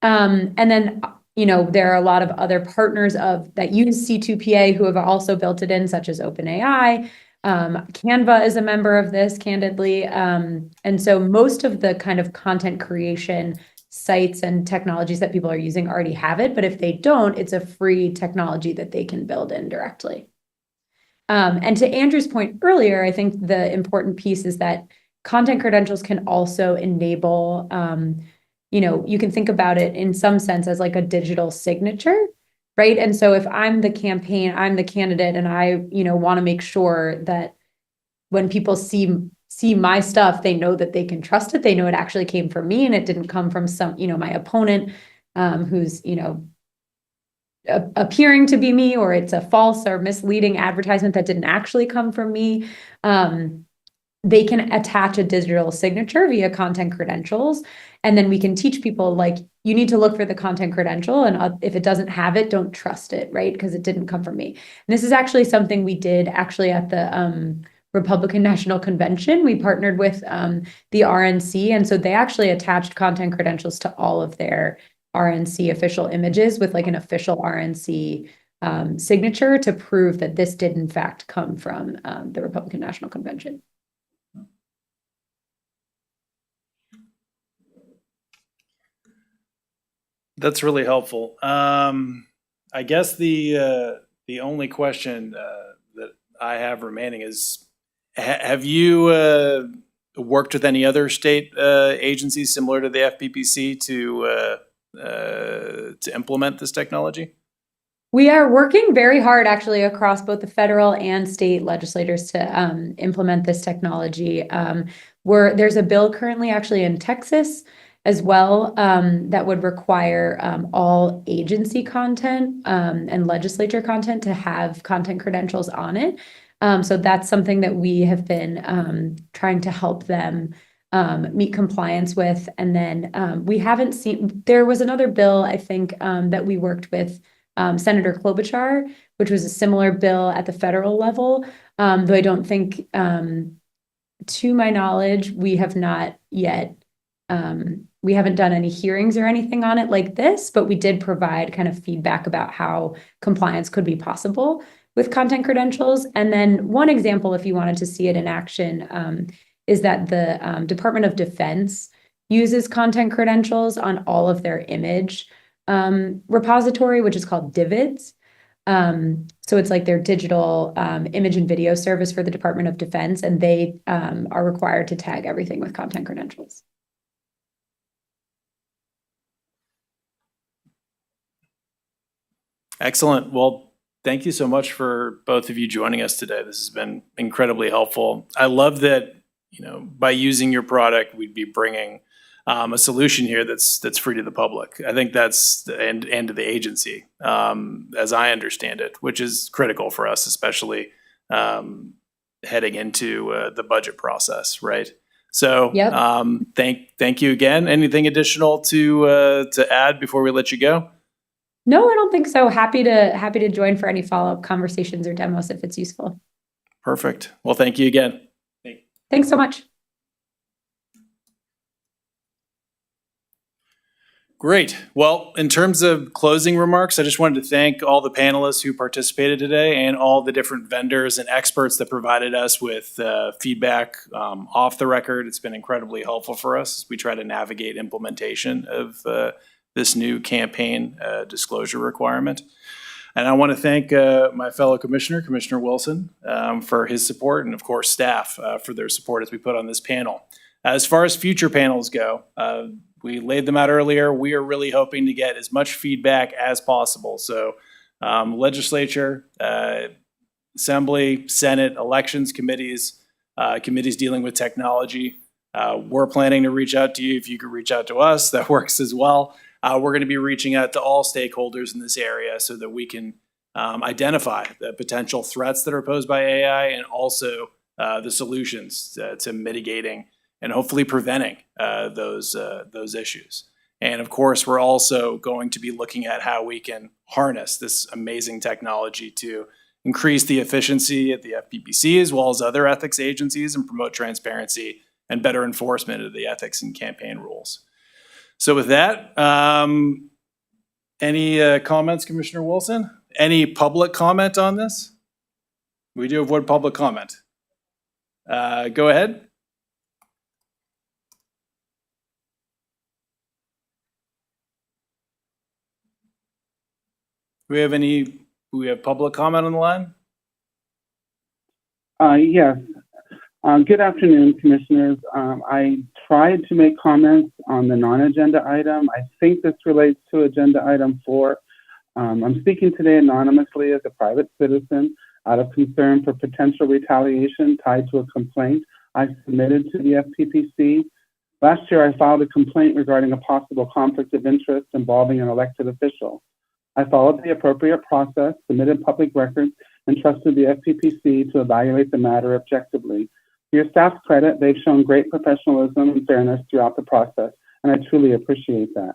And then, there are a lot of other partners that use C2PA who have also built it in, such as OpenAI. Canva is a member of this, candidly. And so most of the kind of content creation sites and technologies that people are using already have it, but if they don't, it's a free technology that they can build in directly. And to Andrew's point earlier, I think the important piece is that content credentials can also enable, you can think about it in some sense as like a digital signature, right? And so if I'm the campaign, I'm the candidate, and I, want to make sure that when people see my stuff, they know that they can trust it. They know it actually came from me and it didn't come from some, my opponent, who's, appearing to be me, or it's a false or misleading advertisement that didn't actually come from me. They can attach a digital signature via content credentials. And then we can teach people, like, you need to look for the content credential. And if it doesn't have it, don't trust it, right? Because it didn't come from me. And this is actually something we did actually at the Republican National Convention. We partnered with the RNC. And so they actually attached content credentials to all of their RNC official images with like an official RNC signature to prove that this did in fact come from the Republican National Convention. That's really helpful. I guess the only question that I have remaining is, have you worked with any other state agencies similar to the FPPC to implement this technology? We are working very hard actually across both the federal and state legislators to implement this technology. There's a bill currently actually in Texas as well that would require all agency content and legislature content to have content credentials on it. So that's something that we have been trying to help them meet compliance with. And then we haven't seen, there was another bill, I think, that we worked with Senator Klobuchar, which was a similar bill at the federal level. Though I don't think, to my knowledge, we have not yet, we haven't done any hearings or anything on it like this, but we did provide kind of feedback about how compliance could be possible with content credentials. And then one example, if you wanted to see it in action, is that the Department of Defense uses content credentials on all of their image repository, which is called DIVIDS. So it's like their digital image and video service for the Department of Defense, and they are required to tag everything with content credentials. Excellent. Well, thank you so much for both of you joining us today. This has been incredibly helpful. I love that, by using your product, we'd be bringing a solution here that's free to the public. I think that's and to the agency, as I understand it, which is critical for us, especially heading into the budget process, right? So, Yep. Thank you again. Anything additional to add before we let you go? No, I don't think so. Happy to join for any follow-up conversations or demos if it's useful. Perfect. Well, thank you again. Thanks so much. Great. Well, in terms of closing remarks, I just wanted to thank all the panelists who participated today and all the different vendors and experts that provided us with feedback off the record. It's been incredibly helpful for us as we try to navigate implementation of this new campaign disclosure requirement. And I want to thank my fellow commissioner, Commissioner Wilson, for his support, and of course staff for their support as we put on this panel. As far as future panels go, we laid them out earlier. We are really hoping to get as much feedback as possible. So legislature, assembly, Senate, elections committees, committees dealing with technology. We're planning to reach out to you. If you could reach out to us, that works as well. we're going to be reaching out to all stakeholders in this area so that we can identify the potential threats that are posed by AI and also the solutions to mitigating and hopefully preventing those issues. And of course, we're also going to be looking at how we can harness this amazing technology to increase the efficiency at the FPPC as well as other ethics agencies and promote transparency and better enforcement of the ethics and campaign rules. So with that, any comments, Commissioner Wilson? Any public comment on this? We do have one public comment. Go ahead. Do we have public comment on the line? Yes. Good afternoon, Commissioners. I tried to make comments on the non-agenda item. I think this relates to agenda item 4. I'm speaking today anonymously as a private citizen out of concern for potential retaliation tied to a complaint I submitted to the FPPC. Last year, I filed a complaint regarding a possible conflict of interest involving an elected official. I followed the appropriate process, submitted public records, and trusted the FPPC to evaluate the matter objectively. To your staff's credit, they've shown great professionalism and fairness throughout the process, and I truly appreciate that.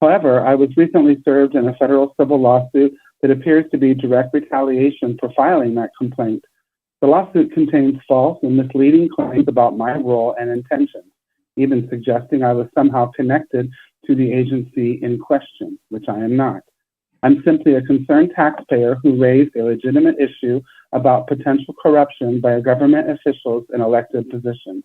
However, I was recently served in a federal civil lawsuit that appears to be direct retaliation for filing that complaint. The lawsuit contains false and misleading claims about my role and intentions, even suggesting I was somehow connected to the agency in question, which I am not. I'm simply a concerned taxpayer who raised a legitimate issue about potential corruption by government officials in elected positions.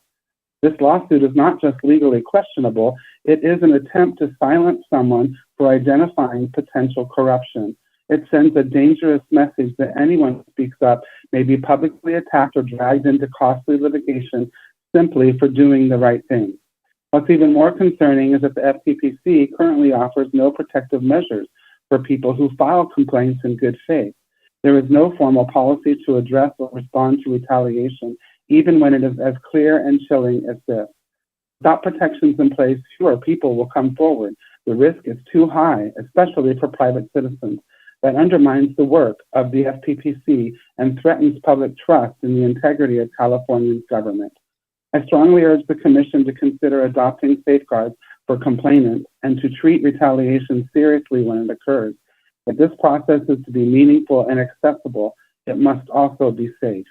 This lawsuit is not just legally questionable, it is an attempt to silence someone for identifying potential corruption. It sends a dangerous message that anyone who speaks up may be publicly attacked or dragged into costly litigation simply for doing the right thing. What's even more concerning is that the FPPC currently offers no protective measures for people who file complaints in good faith. There is no formal policy to address or respond to retaliation, even when it is as clear and chilling as this. Without protections in place, fewer people will come forward. The risk is too high, especially for private citizens. That undermines the work of the FPPC and threatens public trust in the integrity of California's government. I strongly urge the Commission to consider adopting safeguards for complainants and to treat retaliation seriously when it occurs. If this process is to be meaningful and accessible, it must also be safe.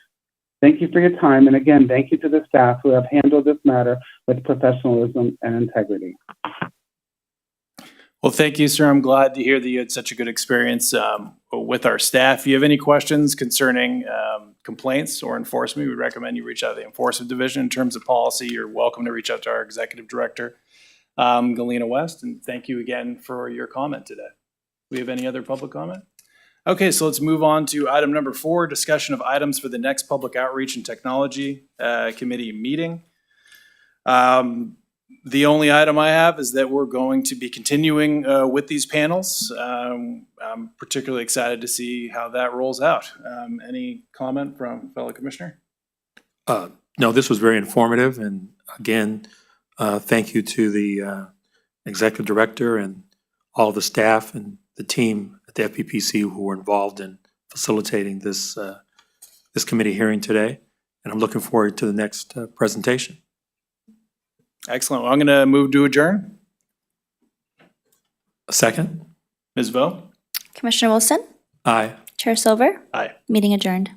Thank you for your time, and again, thank you to the staff who have handled this matter with professionalism and integrity. Well, thank you, sir. I'm glad to hear that you had such a good experience with our staff. If you have any questions concerning complaints or enforcement, we recommend you reach out to the Enforcement Division. In terms of policy, you're welcome to reach out to our Executive Director, Galena West, and thank you again for your comment today. We have any other public comment? Okay, so let's move on to item number 4, discussion of items for the next Public Outreach and Technology Committee meeting. The only item I have is that we're going to be continuing with these panels. I'm particularly excited to see how that rolls out. Any comment from fellow commissioner? No, this was very informative, and again, thank you to the Executive Director and all the staff and the team at the FPPC who were involved in facilitating this committee hearing today, and I'm looking forward to the next presentation. Excellent. Well, I'm going to move to adjourn. A second? Ms. Vo? Commissioner Wilson? Aye. Chair Silver? Aye. Meeting adjourned.